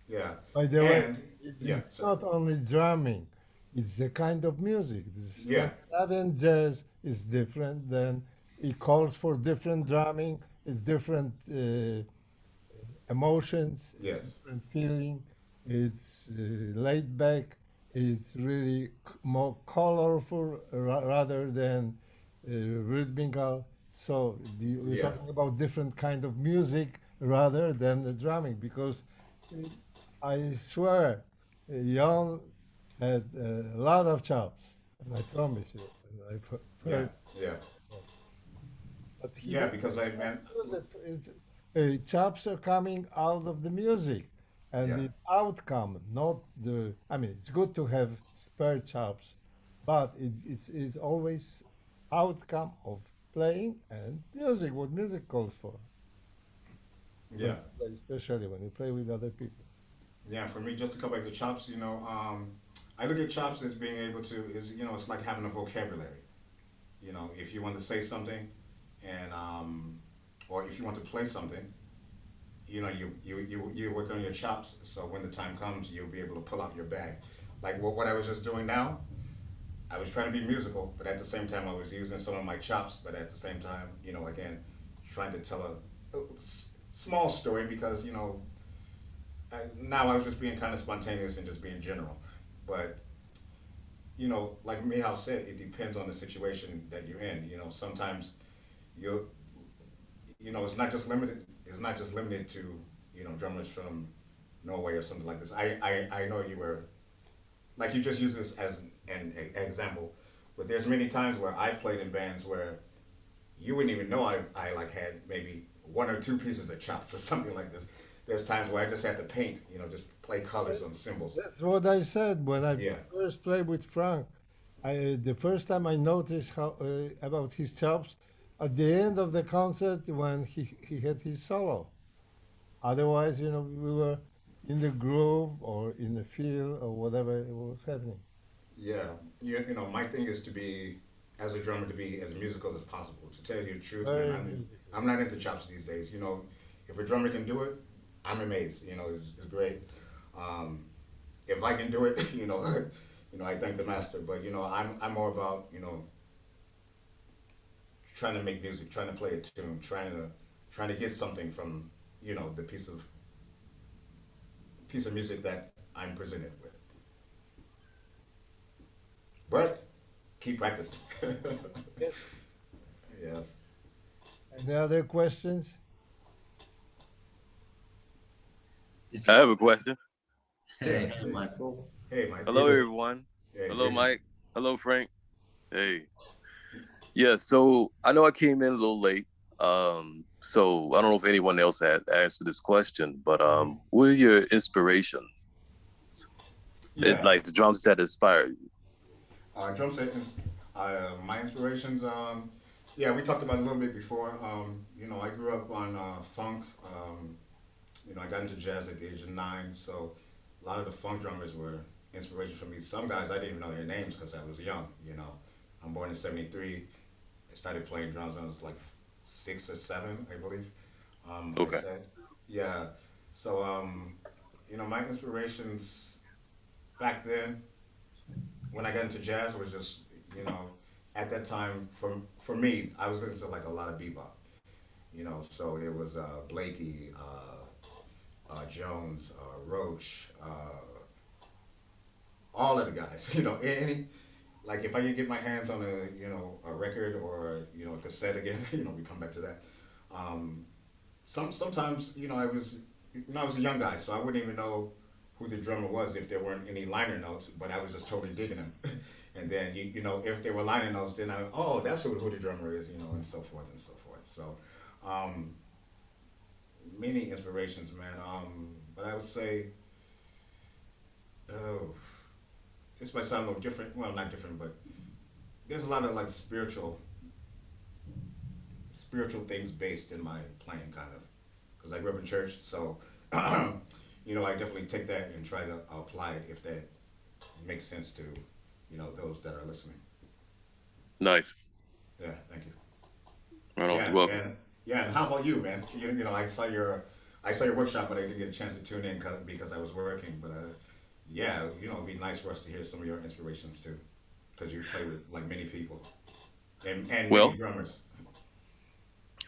Yeah. By the way, And yeah. it's Sorry. not only drumming; it's the kind of music. The Yeah. Scandinavian jazz is different. Then it calls for different drumming. It's different emotions, Yes. different feeling. It's laid back. It's really more colorful rather than rhythmical. So we're Yeah. talking about different kind of music rather than the drumming because uh, I swear, Jan had a lot of chops, and I promise you. And I've Yeah. heard, Yeah. but he Yeah. doesn't Because I man. use it. Chops are coming out of the music, and Yeah. the outcome, not the. I mean, it's good to have spare chops, but it's always outcome of playing and music. What music calls for when Yeah. you play, especially when you play with other people. Yeah. For me, just to come back to chops, I look at chops as being able to is it's like having a vocabulary. If you want to say something, and or if you want to play something, you work on your chops. So when the time comes, you'll be able to pull out your bag. Like what I was just doing now, I was trying to be musical, but at the same time, I was using some of my chops. But at the same time, again, trying to tell a small story because now I was just being kind of spontaneous and just being general. But like Mihal said, it depends on the situation that you're in. Sometimes you it's not just limited. It's not just limited to drummers from Norway or something like this. I know you were like you just use this as an example, but there's many times where I played in bands where you wouldn't even know I like had maybe one or two pieces of chops or something like this. There's times where I just had to paint, just play colors on cymbals. That's what I said when I Yeah, first played with Frank. The first time I noticed how about his chops at the end of the concert when he had his solo. Otherwise, we were in the groove or in the field or whatever was happening. yeah. My thing is to be, as a drummer, to be as musical as possible. To tell you the truth, man, Very I'm not into chops these days. If a drummer can do it, I'm amazed. It's great. Um, if I can do it, I thank the master. But I'm more about trying to make music, trying to play a tune, trying to get something from the piece of music that I'm presented with. But keep practicing. Yes. Yes. Any other questions? I have a question. Hey, Please. Michael. Hey, Mike. Hello, everyone. Hey, Hello, greetings. Mike. Hello, Frank. Hey. Yeah, so I know I came in a little late. So I don't know if anyone else had answered this question, but what are your inspirations? Yeah. Like the drums that inspire you? Drum set. My inspirations. Yeah, we talked about it a little bit before. I grew up on funk. I got into jazz at the age of 9, so a lot of the funk drummers were inspiration for me. Some guys I didn't even know their names because I was young. I'm born in '73. I started playing drums when I was like 6 or 7, I believe. Okay. I said, yeah. So my inspirations back then, when I got into jazz, was just at that time for me, I was into like a lot of bebop. So it was Blakey, Jones, Roach, all of the guys. Any like if I could get my hands on a record or a cassette again, we come back to that. Um, sometimes I was a young guy, so I wouldn't even know who the drummer was if there weren't any liner notes, but I was just totally digging them. And then if there were liner notes, then that's who the drummer is, and so forth and so forth. So um, many inspirations, man. But I would say, oh, this might sound a little different. Well, not different, but there's a lot of like spiritual things based in my playing, kind of, because I grew up in church. So, I definitely take that and try to apply it if that makes sense to, those that are listening. Nice. Yeah, thank you. Right on. Yeah, You're welcome. and how about you, man? I saw your workshop, but I didn't get a chance to tune in because I was working. But yeah, it'd be nice for us to hear some of your inspirations too, because you play with like many people and Well, many drummers.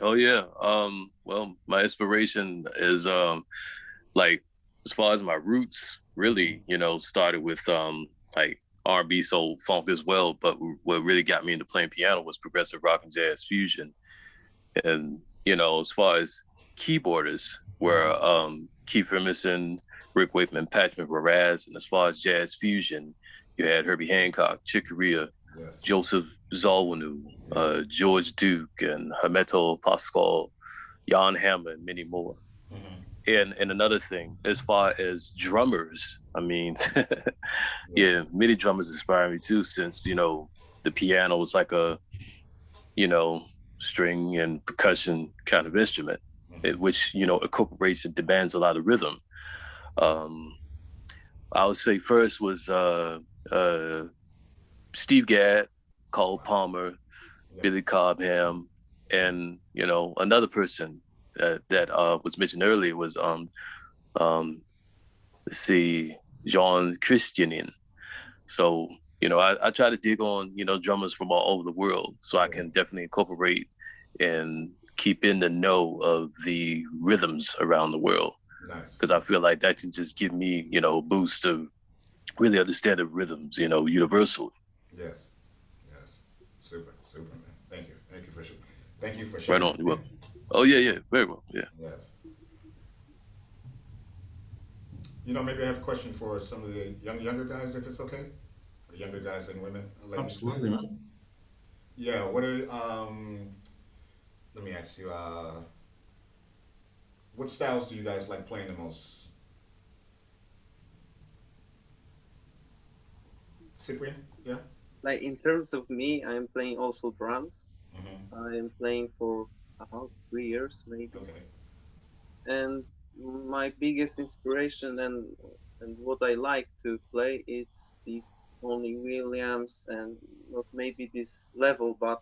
oh yeah. Well, my inspiration is like as far as my roots, really, started with like R&B, soul, funk as well. But what really got me into playing piano was progressive rock and jazz fusion. And as far as keyboarders were Keith Emerson, Rick Wakeman, Patrick Moraz, and as far as jazz fusion, you had Herbie Hancock, Chick Corea, Yes. Joseph Zawinul, George Duke, and Hermeto Pascal, Jan Hammer, and many more. Mm-hmm. And another thing, as far as drummers, I mean, Yeah. yeah, many drummers inspire me too, since the piano was like a string and percussion kind of instrument, which incorporates and demands a lot of rhythm. I would say first was Steve Gadd, Cole Palmer, Yeah. Billy Cobham, and another person that was mentioned earlier was um, let's see, John Christianin. So I try to dig on drummers from all over the world, so I can definitely incorporate and keep in the know of the rhythms around the world, Nice. because I feel like that can just give me a boost of really understand the rhythms, you know, universally. Yes. Yes. Super. Super, man. Thank you. Thank you for Right sharing. on. Well, oh yeah, yeah, very well, yeah. Yes. You know, maybe I have a question for some of the younger guys, if it's okay. Or younger guys and women, ladies. Absolutely, man. Yeah. What are Let me ask you. What styles do you guys like playing the most? Cyprian? Yeah. Like in terms of me, I'm playing also drums. Mm-hmm. I'm playing for about 3 years maybe, Okay. and my biggest inspiration and what I like to play is the Tony Williams, and not maybe this level, but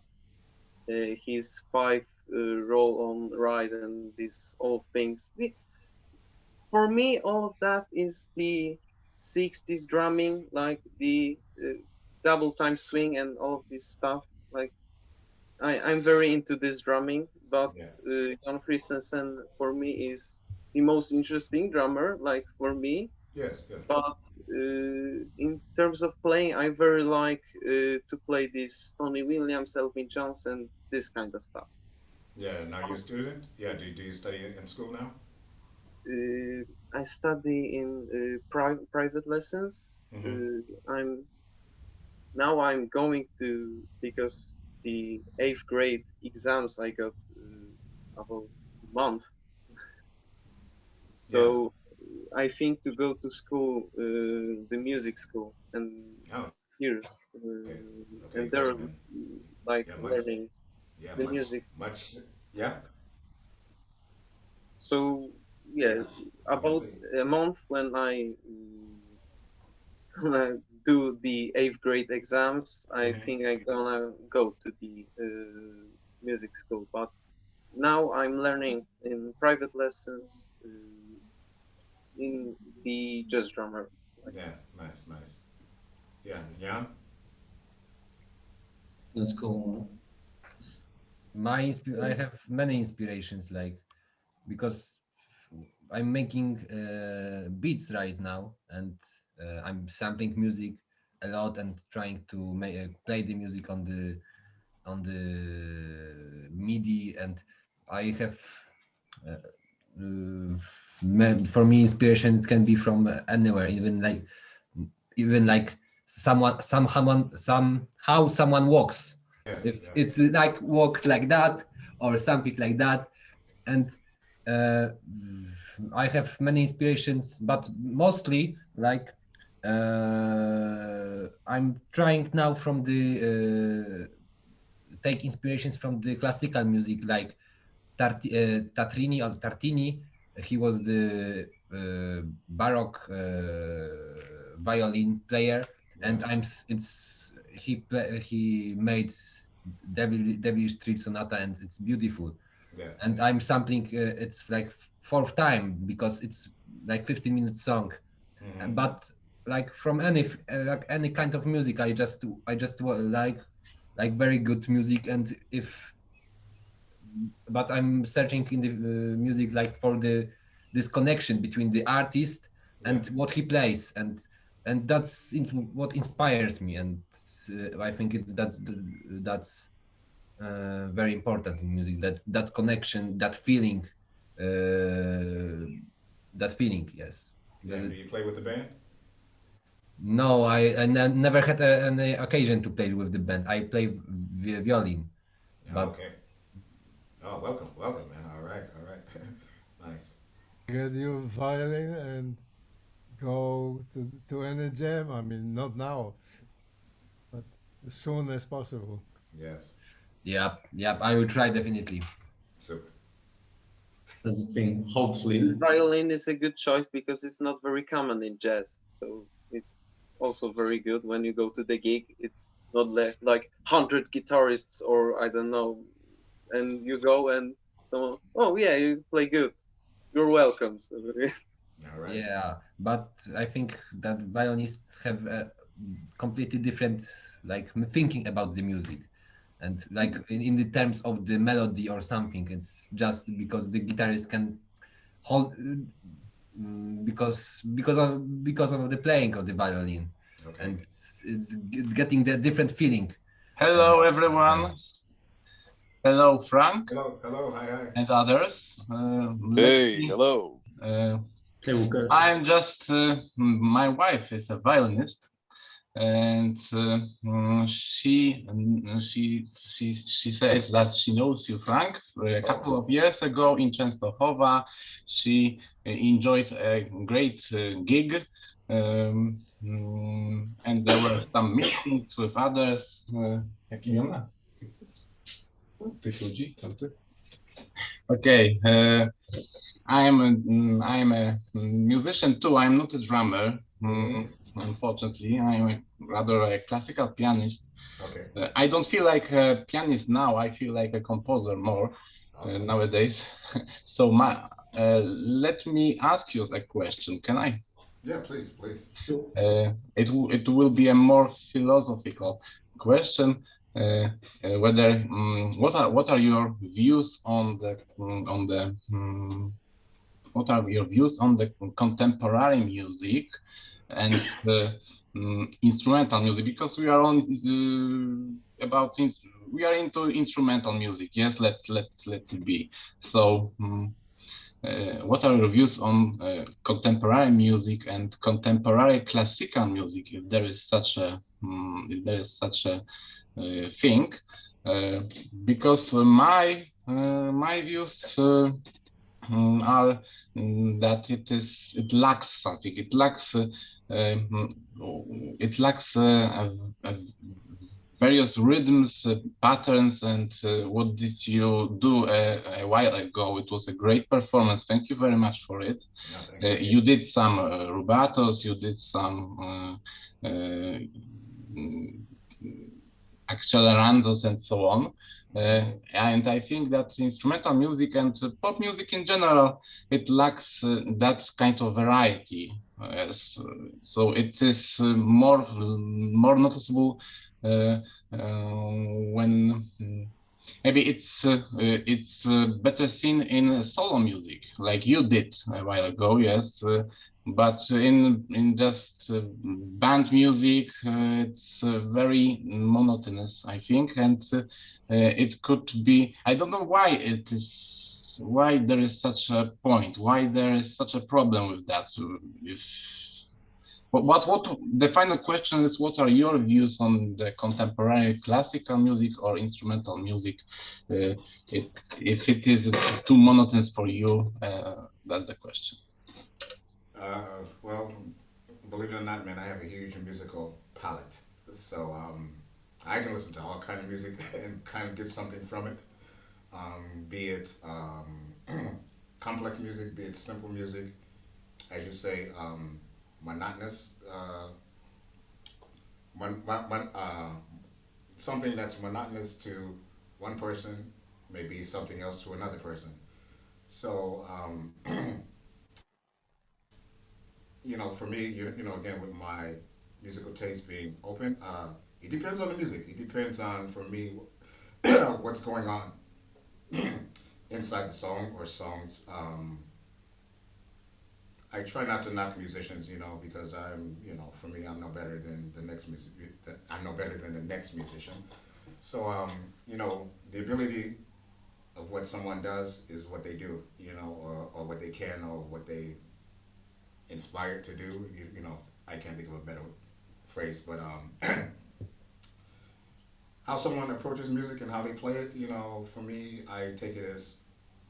his five roll on ride and these all things. For me, all of that is the 60s drumming, like the double time swing and all of this stuff. Like I'm very into this drumming, but Yeah. Jan Christensen for me is the most interesting drummer, like for me. Yes. Good. But in terms of playing, I very like to play this Tony Williams, Elvin Johnson, this kind of stuff. Yeah. Now you're a student. Yeah. Do you study in school now? I study in private lessons. Mm-hmm. I'm now I'm going to, because the 8th grade exams I got about a month. Yes. So I think to go to school, the music school, and Oh. here, Okay. Okay. and Great, they're man. like Yeah. learning Yeah. the music. Much. Yeah. So Yeah. yeah, I was gonna about say. a month when I do the 8th grade exams, I Mm-hmm. think I'm gonna go to the music school. But now I'm learning in private lessons in the jazz drummer. Yeah. Nice. Nice. Yeah. Yeah. That's cool. I have many inspirations, like, because I'm making beats right now, and I'm sampling music a lot and trying to play the music on the MIDI, and I have for me inspiration, it can be from anywhere, even like somehow someone walks, Yeah. if Yeah. it's like walks like that or something like that. And uh, I have many inspirations, but mostly like I'm trying now from the take inspirations from the classical music, like Tatrini or Tartini. He was the Baroque violin player, Yeah. and he made Devil Street Sonata, and it's beautiful. Yeah. And I'm sampling. It's like fourth time, because it's like 15-minute song, Mm-hmm. but like from like any kind of music, like very good music. And if but I'm searching in the music, like for this connection between the artist Yeah. and what he plays, and that's what inspires me. And I think that's very important in music, that connection, that feeling, yes. Yeah. Do you play with the band? No, never had an occasion to play with the band. I play violin, Oh, but okay. Oh, welcome, man. All right. All right. Nice. Get your violin and go to any jam. I mean, not now, but as soon as possible. Yes. yeah, I will try definitely. Super. That's the thing. Hopefully, Violin is a good choice because it's not very common in jazz. So it's also very good when you go to the gig. It's not like 100 guitarists, or I don't know, and you go and someone, oh yeah, you play good. You're welcome. So, All right. Yeah, but I think that violinists have a completely different like thinking about the music, and like in the terms of the melody or something. It's just because the guitarist can hold because of the playing of the violin, Okay. and it's getting the different feeling. Hello, everyone. Hello, Frank Hello, hello, hi, hi. and others. Let Hey, me. hello. Uh, Hey, Lucas. I'm just. My wife is a violinist, and she says that she knows you, Frank. A couple of years ago in Częstochowa, she enjoyed a great gig, and there were some meetings with others. Jak imiona? Tych ludzi, tamtych? Okay, I'm a musician too. I'm not a drummer. Unfortunately, I'm rather a classical pianist. Okay, I don't feel like a pianist now. I feel like a composer more awesome. nowadays. So let me ask you a question. Can I? Yeah, please, please. It will be a more philosophical question. Whether what are your views on what are your views on the contemporary music and instrumental music? Because we are on we are into instrumental music. Yes, let it be. So. What are your views on contemporary music and contemporary classical music, if there is such a thing? Because my views are that it lacks something. Um, it lacks various rhythms, patterns, and what did you do a while ago? It was a great performance. Thank you very much for it. No, thank you. You did some rubatos, you did some accelerandos and so on. And I think that instrumental music and pop music in general, it lacks that kind of variety. So it is more noticeable when maybe it's better seen in solo music, like you did a while ago, yes. But in just band music, it's very monotonous, I think, and it could be. I don't know why it is. Why there is such a point? Why there is such a problem with that? If what the final question is, what are your views on the contemporary classical music or instrumental music? If it is too monotonous for you, that's the question. Well, believe it or not, man, I have a huge musical palette. So I can listen to all kind of music and kind of get something from it. Be it complex music, be it simple music, as you say, monotonous. Mon- mon- mon- uh, Something that's monotonous to one person may be something else to another person. So, for me, again, with my musical taste being open, it depends on the music. It depends on, for me, what's going on inside the song or songs. I try not to knock musicians, because for me, I'm no better than the next music. I'm no better than the next musician. So, the ability of what someone does is what they do, or what they can, or what they inspired to do. I can't think of a better phrase, but how someone approaches music and how they play it, for me, I take it as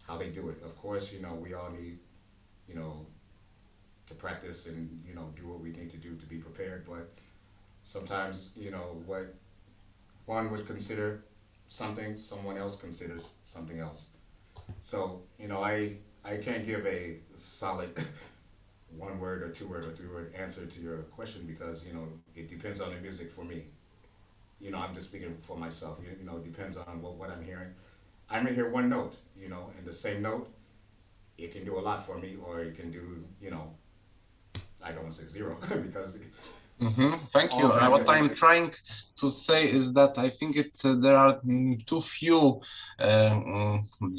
how they do it. Of course, we all need, you know, to practice and do what we need to do to be prepared. But sometimes, what one would consider something, someone else considers something else. So, I can't give a solid one word or two word or three word answer to your question because it depends on the music for me. I'm just speaking for myself. It depends on what I'm hearing. I may hear one note, and the same note, it can do a lot for me, or it can do, I don't want to say zero because Thank you. Okay, What yes. I'm trying to say is that I think there are too few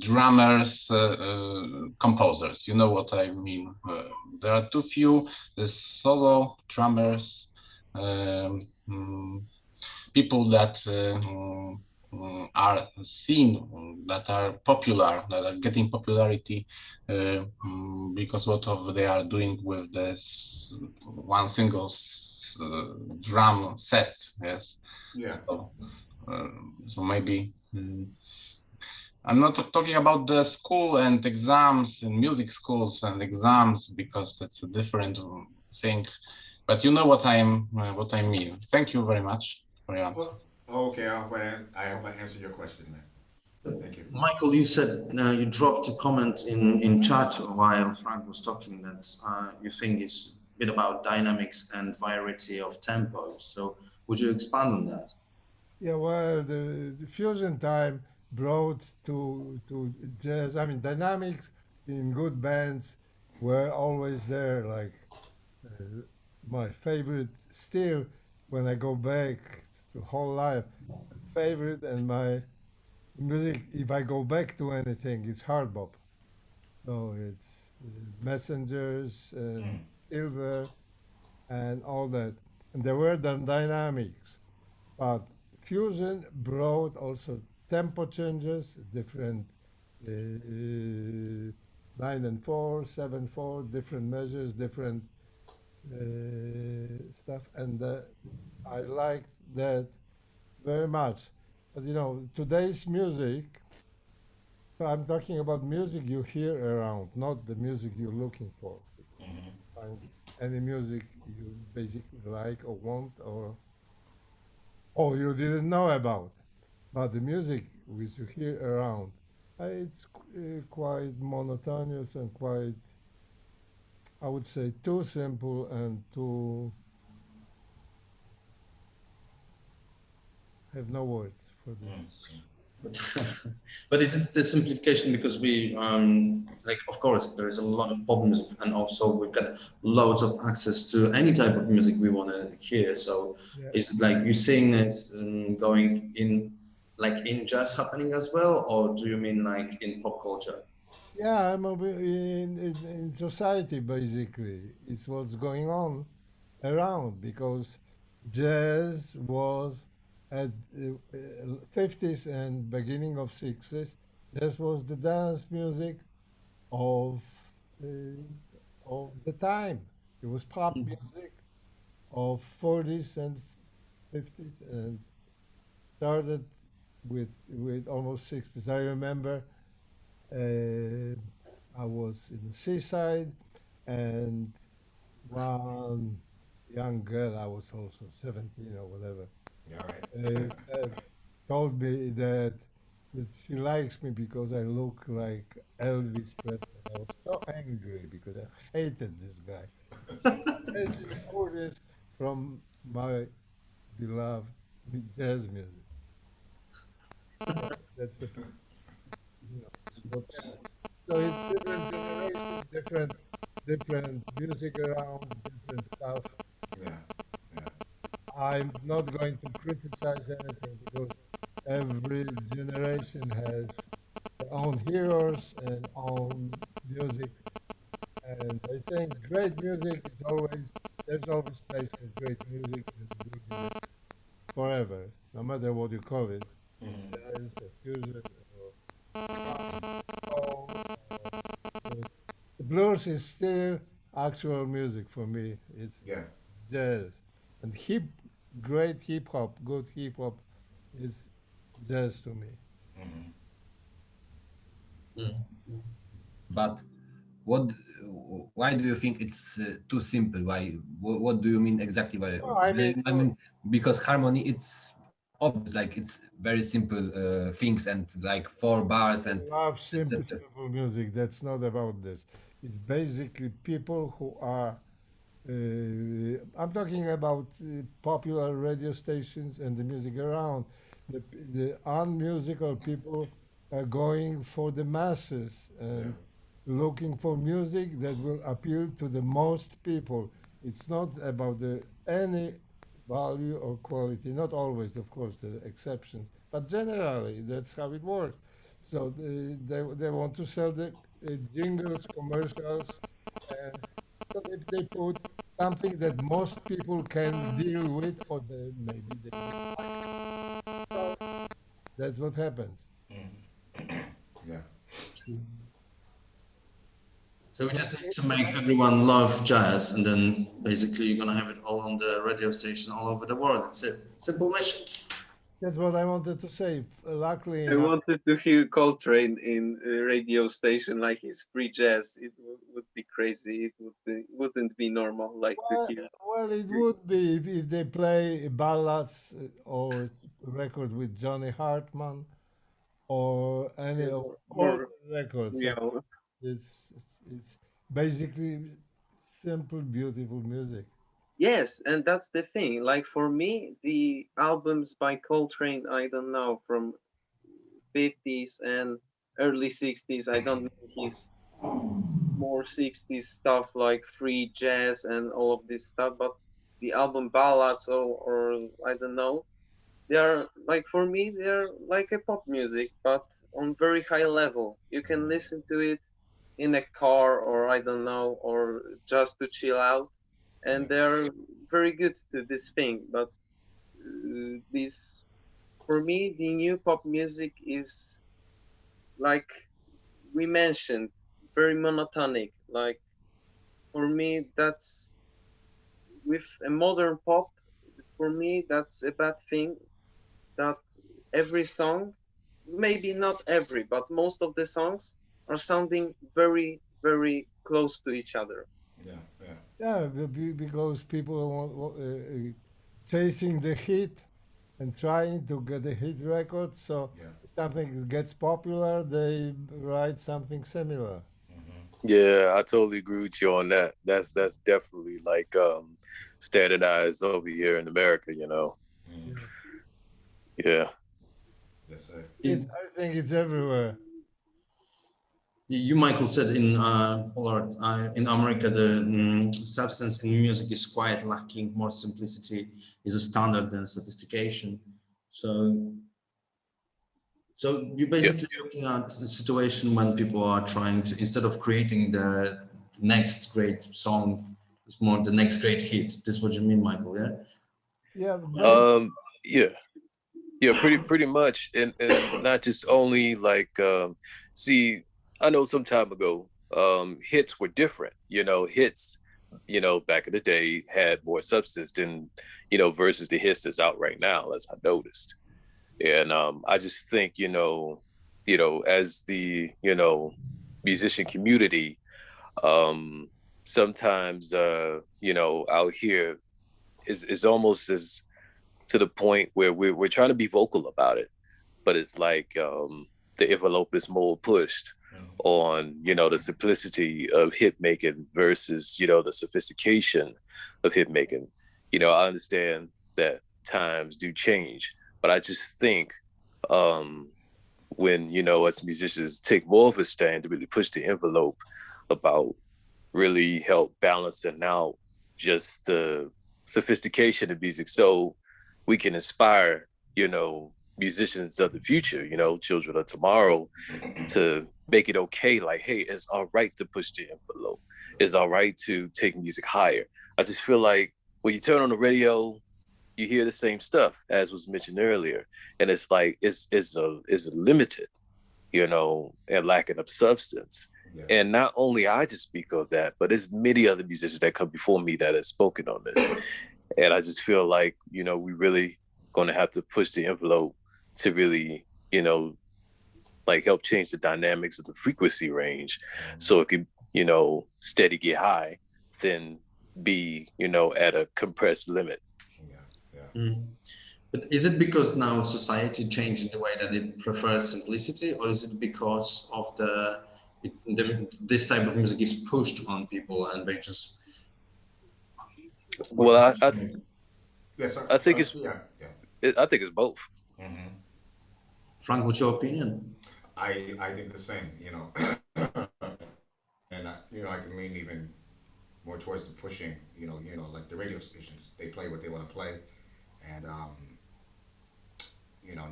drummers, composers. You know what I mean? There are too few solo drummers, people that are seen, that are popular, that are getting popularity because what of they are doing with this one single drum set. Yes. Yeah. So maybe I'm not talking about the school and exams and music schools and exams because that's a different thing. But you know what what I mean. Thank you very much for your answer. Well, okay, I hope I answered your question, man. Thank you. Michael, you said you dropped a comment in chat while Frank was talking that you think it's a bit about dynamics and variety of tempos. So would you expand on that? Yeah, well, the fusion time brought to jazz. I mean, dynamics in good bands were always there. Like uh, my favorite still, when I go back to whole life, favorite and my music. If I go back to anything, it's hard bop. So it's messengers and silver and all that. And there were the dynamics. But fusion brought also tempo changes, different 9/4, 7/4, different measures, different stuff, and I liked that very much. But you know, today's music. So I'm talking about music you hear around, not the music you're looking for. Find any music you basically like or want or you didn't know about. But the music which you hear around, it's quite monotonous and quite, I would say, too simple and too, have no words for this. But is it the simplification because we like of course there is a lot of pop music and also we've got loads of access to any type of music we want to hear. So Yeah. is it like you saying it's going in like in jazz happening as well, or do you mean like in pop culture? Yeah, in society basically. It's what's going on around because jazz was at 50s and beginning of 60s. Jazz was the dance music of uh, of the time. It was pop music of 40s and 50s and started with almost 60s. I remember I was in the seaside and one young girl, I was also 17 or whatever, All right. told me that she likes me because I look like Elvis Presley. I was so angry because I hated this guy. And she told this from my beloved jazz music. That's the point. You know, whatever. So it's different generations, different music around, different stuff. Yeah. Yeah. I'm not going to criticize anything because every generation has their own heroes and own music. And I think great music is always, there's always place for great music and good music forever, no matter what you call it. Jazz, or fusion, or soul, the blues is still actual music for me. It's Yeah. jazz. And great hip hop, good hip hop is jazz to me. But what? Why do you think it's too simple? Why? What do you mean exactly by? Oh, I mean, I mean, because harmony, it's obvious. Like it's very simple things and like 4 bars and I love simple, etc. simple music. That's not about this. It's basically people who are. I'm talking about popular radio stations and the music around. The unmusical people are going for the masses and looking for music that will appeal to the most people. It's not about the any value or quality. Not always, of course, the exceptions, but generally that's how it works. So they want to sell the jingles, commercials, and so if they put something that most people can deal with, or maybe they like, so that's what happens. Yeah. So we just need to make everyone love jazz, and then basically you're gonna have it all on the radio station all over the world. That's it. Simple mission. That's what I wanted to say. Luckily I enough, wanted to hear Coltrane in a radio station like his free jazz. It would be crazy. Wouldn't be normal like to well, hear. well, it would be if they play ballads or record with Johnny Hartman or any Yeah, of old more records. real. It's, it's basically simple, beautiful music. Yes, and that's the thing. Like for me, the albums by Coltrane, I don't know, from 50s and early 60s. I don't know his more 60s stuff like free jazz and all of this stuff, but the album ballads or I don't know, they are like for me they're like a pop music, but on very high level. You can listen to it in a car or I don't know, or just to chill out, and they're very good to this thing. But this for me, the new pop music is like we mentioned, very monotonic. Like for me, that's with a modern pop. For me, that's a bad thing. That every song, maybe not every, but most of the songs are sounding very, very close to each other. Yeah. Yeah. Yeah, because people chasing the hit and trying to get a hit record. So Yeah. if something gets popular, they write something similar. Yeah, I totally agree with you on that. That's definitely like standardized over here in America, you know. Yeah. Yeah. That's it. I think it's everywhere. You, Michael, said in Pollard, in America, the substance in music is quite lacking. More simplicity is a standard than sophistication. So, so you're Yeah. basically looking at the situation when people are trying to, instead of creating the next great song, it's more the next great hit. This is what you mean, Michael? Yeah. Yeah, Um yeah. Yeah, pretty much, and not just only like see, I know some time ago, hits were different. You know, hits, you know, back in the day had more substance than, you know, versus the hits that's out right now, as I noticed. And I just think, you know, as the, you know, musician community, um, sometimes you know, out here is almost as to the point where we're trying to be vocal about it, but it's like the envelope is more pushed on, you know, the simplicity of hit making versus, you know, the sophistication of hit making. You know, I understand that times do change, but I just think um when, you know, us musicians take more of a stand to really push the envelope about really help balancing out just the sophistication of music, so we can inspire, you know, musicians of the future, you know, children of tomorrow, to make it okay. Like, hey, it's all right to push the envelope. It's all right to take music higher. I just feel like when you turn on the radio, you hear the same stuff as was mentioned earlier, and it's like it's limited, you know, and lacking of substance. Yeah. And not only I just speak of that, but there's many other musicians that come before me that have spoken on this. And I just feel like, you know, we really gonna have to push the envelope to really, you know, like help change the dynamics of the frequency range, so it could, you know, steady get high, then be, you know, at a compressed limit. Yeah. Mm. But is it because now society changed in the way that it prefers simplicity, or is it because of this type of music is pushed on people and they just Well, Yes, I think it's yeah. Yeah. I think it's both. Frank, what's your opinion? I think the same, you know. And I, you know, I can mean even more towards the pushing. Like the radio stations, they play what they want to play, and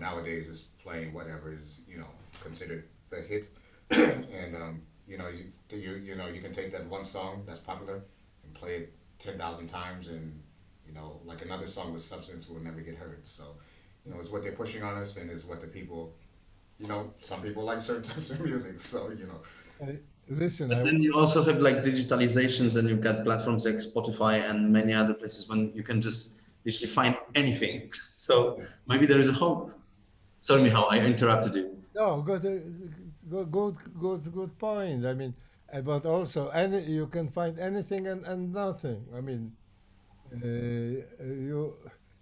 nowadays it's playing whatever is considered the hit, and you can take that one song that's popular and play it 10,000 times, and like another song with substance will never get heard. So it's what they're pushing on us, and it's what the people, some people like certain types of music. So Uh, Listen, But then you also have like digitalizations, and you've got platforms like Spotify and many other places when you can just literally find anything. So maybe there is a hope. Sorry, Michał, I interrupted you. no, good point. I mean, but also, you can find anything and nothing. I mean, you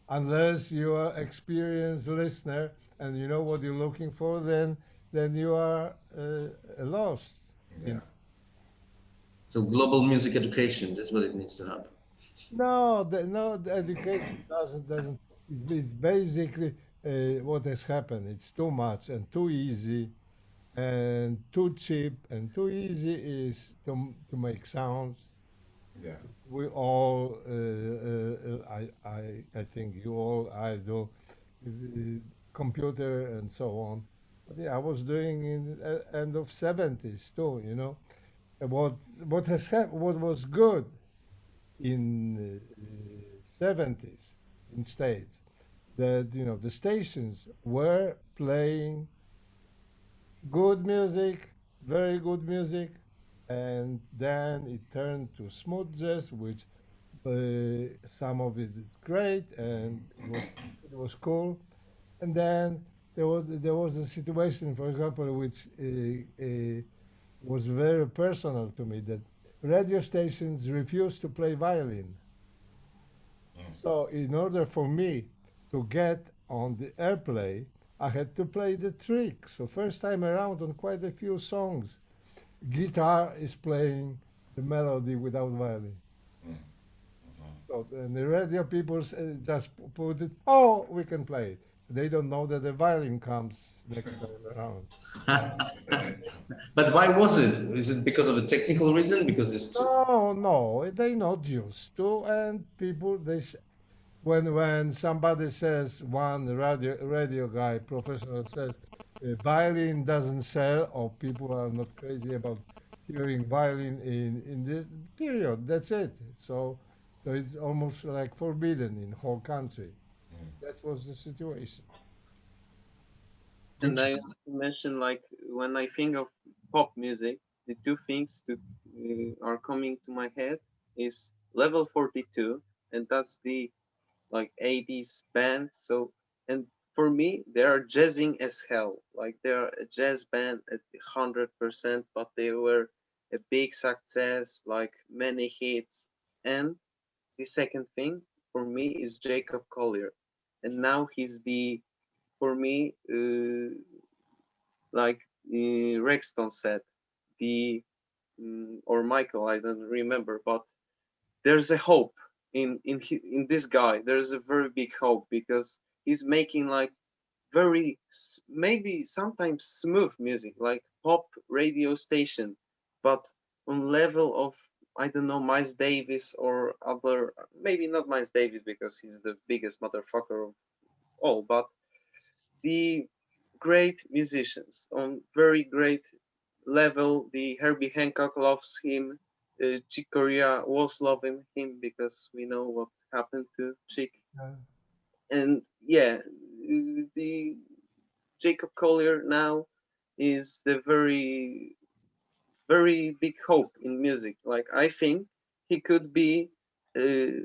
unless you are experienced listener and you know what you're looking for, then you are lost. yeah. So global music education, that's what it needs to happen. No, the education doesn't. It's basically what has happened. It's too much and too easy and too cheap and too easy is to make sounds. Yeah. We all, I think you all, I do, computer and so on. But yeah, I was doing in end of 70s too. And what was good in 70s in states that the stations were playing good music, very good music, and then it turned to smooth jazz, which some of it is great and it was cool. And then there was a situation, for example, which was very personal to me, that radio stations refused to play violin. So in order for me to get on the airplay, I had to play the trick. So first time around on quite a few songs, guitar is playing the melody without violin. So and the radio people just put it. Oh, we can play it. They don't know that the violin comes next time around. But why was it? Is it because of a technical reason? Because it's too... No, they not used to, and people when somebody says, one radio guy professional says violin doesn't sell, or people are not crazy about hearing violin in this period. That's it. So it's almost like forbidden in whole country. That was the situation. And I want to mention, like, when I think of pop music, the two things to are coming to my head is Level 42, and that's the like 80s band. So, and for me, they are jazzing as hell. Like they are a jazz band at 100%, but they were a big success, like many hits. And the second thing for me is Jacob Collier, and now he's the, for me, like Rexton said, the or Michael, I don't remember, but there's a hope in this guy. There's a very big hope because he's making like very maybe sometimes smooth music, like pop radio station, but on level of, I don't know, Miles Davis or other, maybe not Miles Davis because he's the biggest motherfucker of all, but the great musicians on very great level. The Herbie Hancock loves him. Chick Corea was loving him because we know what happened to Chick. And yeah, the Jacob Collier now is the very, very big hope in music. Like I think he could be uh,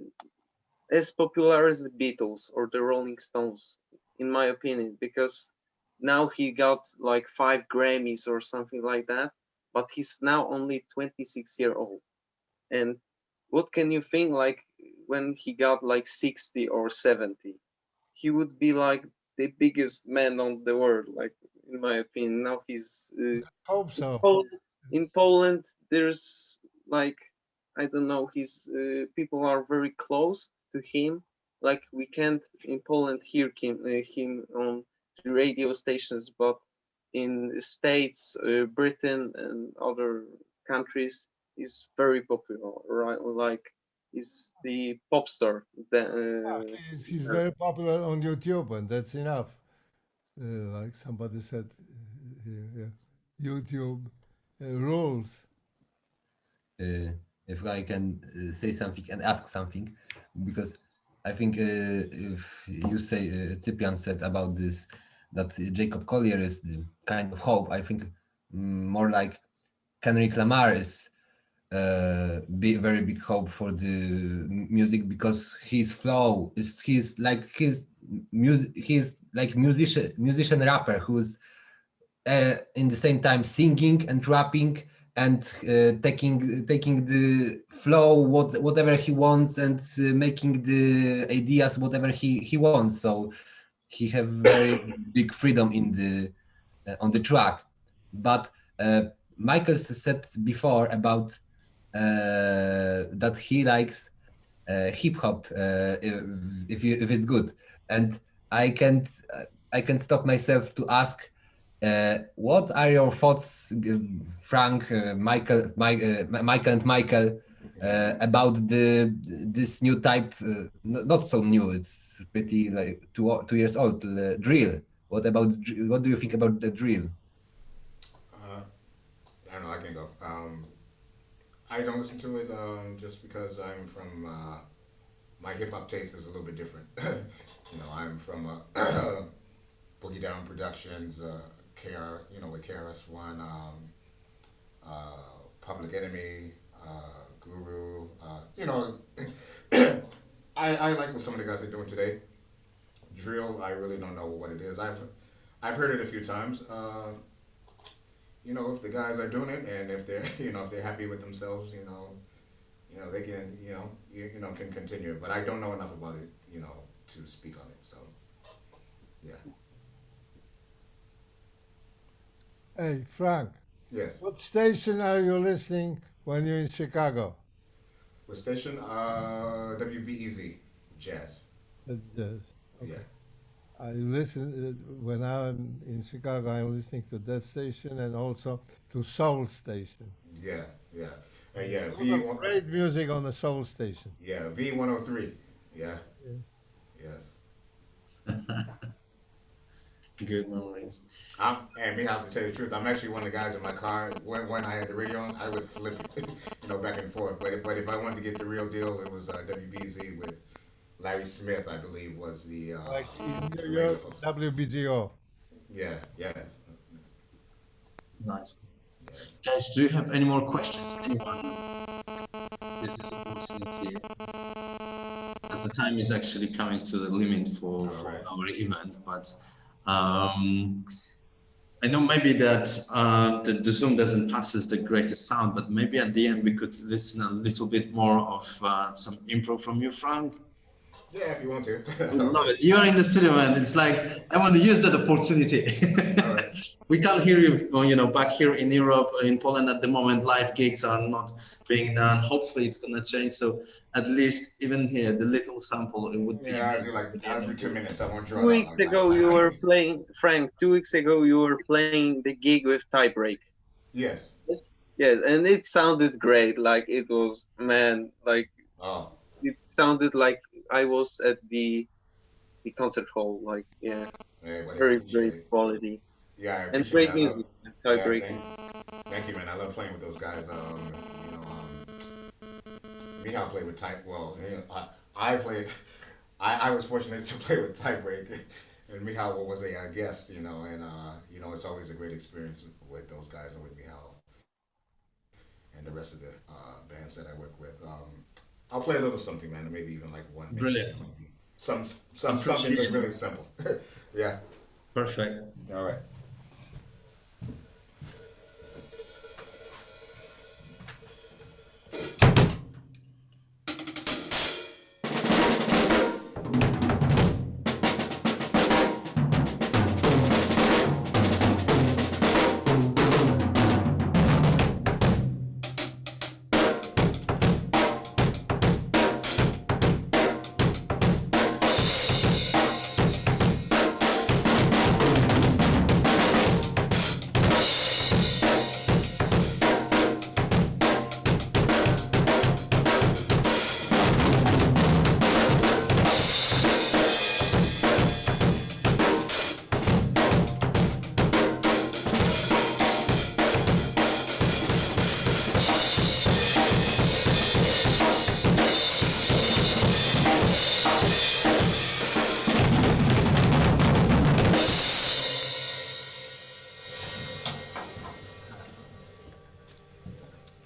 as popular as the Beatles or the Rolling Stones, in my opinion, because now he got like 5 Grammys or something like that, but he's now only 26-year old. And what can you think, like when he got like 60 or 70? He would be like the biggest man on the world, like in my opinion. Now he's Hope so. In Poland, there's like, I don't know, his people are very close to him. Like we can't in Poland hear him on the radio stations, but in the States, Britain, and other countries, is very popular, right? Like is the pop star. He's very popular on YouTube, and that's enough. Like somebody said here, yeah. YouTube rules. If I can say something and ask something, because I think if you say Cyprian said about this that Jacob Collier is the kind of hope, I think more like Kendrick Lamar is very big hope for the music because his flow is his music he's like musician rapper who's in the same time singing and rapping and taking the flow whatever he wants and making the ideas whatever he wants, so he have very big freedom in the on the track. But Michael said before about that he likes hip hop if it's good, and I can't I can stop myself to ask what are your thoughts, Frank, Michael and Michael, about this new type, not so new, it's pretty like 2 years old, drill. What do you think about the drill? I don't know. I can go. I don't listen to it just because I'm from. My hip hop taste is a little bit different. I'm from Boogie Down Productions, KR. With KRS-One, Public Enemy, Guru. I like what some of the guys are doing today. Drill, I really don't know what it is. I've heard it a few times. If the guys are doing it and if they're if they're happy with themselves, they can can continue. But I don't know enough about it, to speak on it. So yeah. Hey, Frank. Yes. What station are you listening when you're in Chicago? What station? WBEZ, Jazz. That's jazz. Okay. Yeah. I listen when I'm in Chicago. I'm listening to that station and also to Soul Station. Yeah, yeah, yeah. Great music on the Soul Station. Yeah, V103. Yeah. Yes. Good memories. And me, I have to tell you the truth. I'm actually one of the guys in my car. When I had the radio on, I would flip it, back and forth. But if I wanted to get the real deal, it was WBZ with Larry Smith, I believe, was the Like the your radio host. WBGO. Yeah, yeah. Nice. Yes. Guys, do you have any more questions? Anyone? This is opportunity. As the time is actually coming to the limit for Alright. our event, but I know maybe that the Zoom doesn't pass us the greatest sound, but maybe at the end we could listen a little bit more of some improv from you, Frank. Yeah, if you want to. I would love it. You are in the studio, man. It's like I want to use that opportunity. All right. We can't hear you, back here in Europe, in Poland at the moment. Live gigs are not being done. Hopefully, it's gonna change. So at least even here, the little sample it would be. Yeah, I'll do 2 minutes. I won't draw. 2 weeks ago, you were playing, Frank. 2 weeks ago, you were playing the gig with Tiebreak. Yes. Yes, and it sounded great. Like it was, man. Like it sounded like I was at the concert hall. Like yeah, very great quality. Yeah, I and great appreciate music. Tiebreak. Thank you, man. I love playing with those guys. Michal played with I played. I was fortunate to play with Tiebreak, and Michal was a guest. And it's always a great experience with those guys and with Michal and the rest of the bands that I work with. I'll play a little something, man. Maybe even like 1 minute. Brilliant. Something that's really simple. Yeah. Perfect. All right.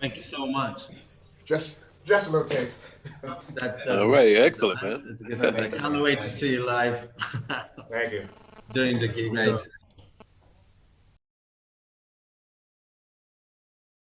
Thank you so much. Just a little taste. That's All right, excellent, man. That's good. I can't wait to see you live Thank you. during the gig. Great. So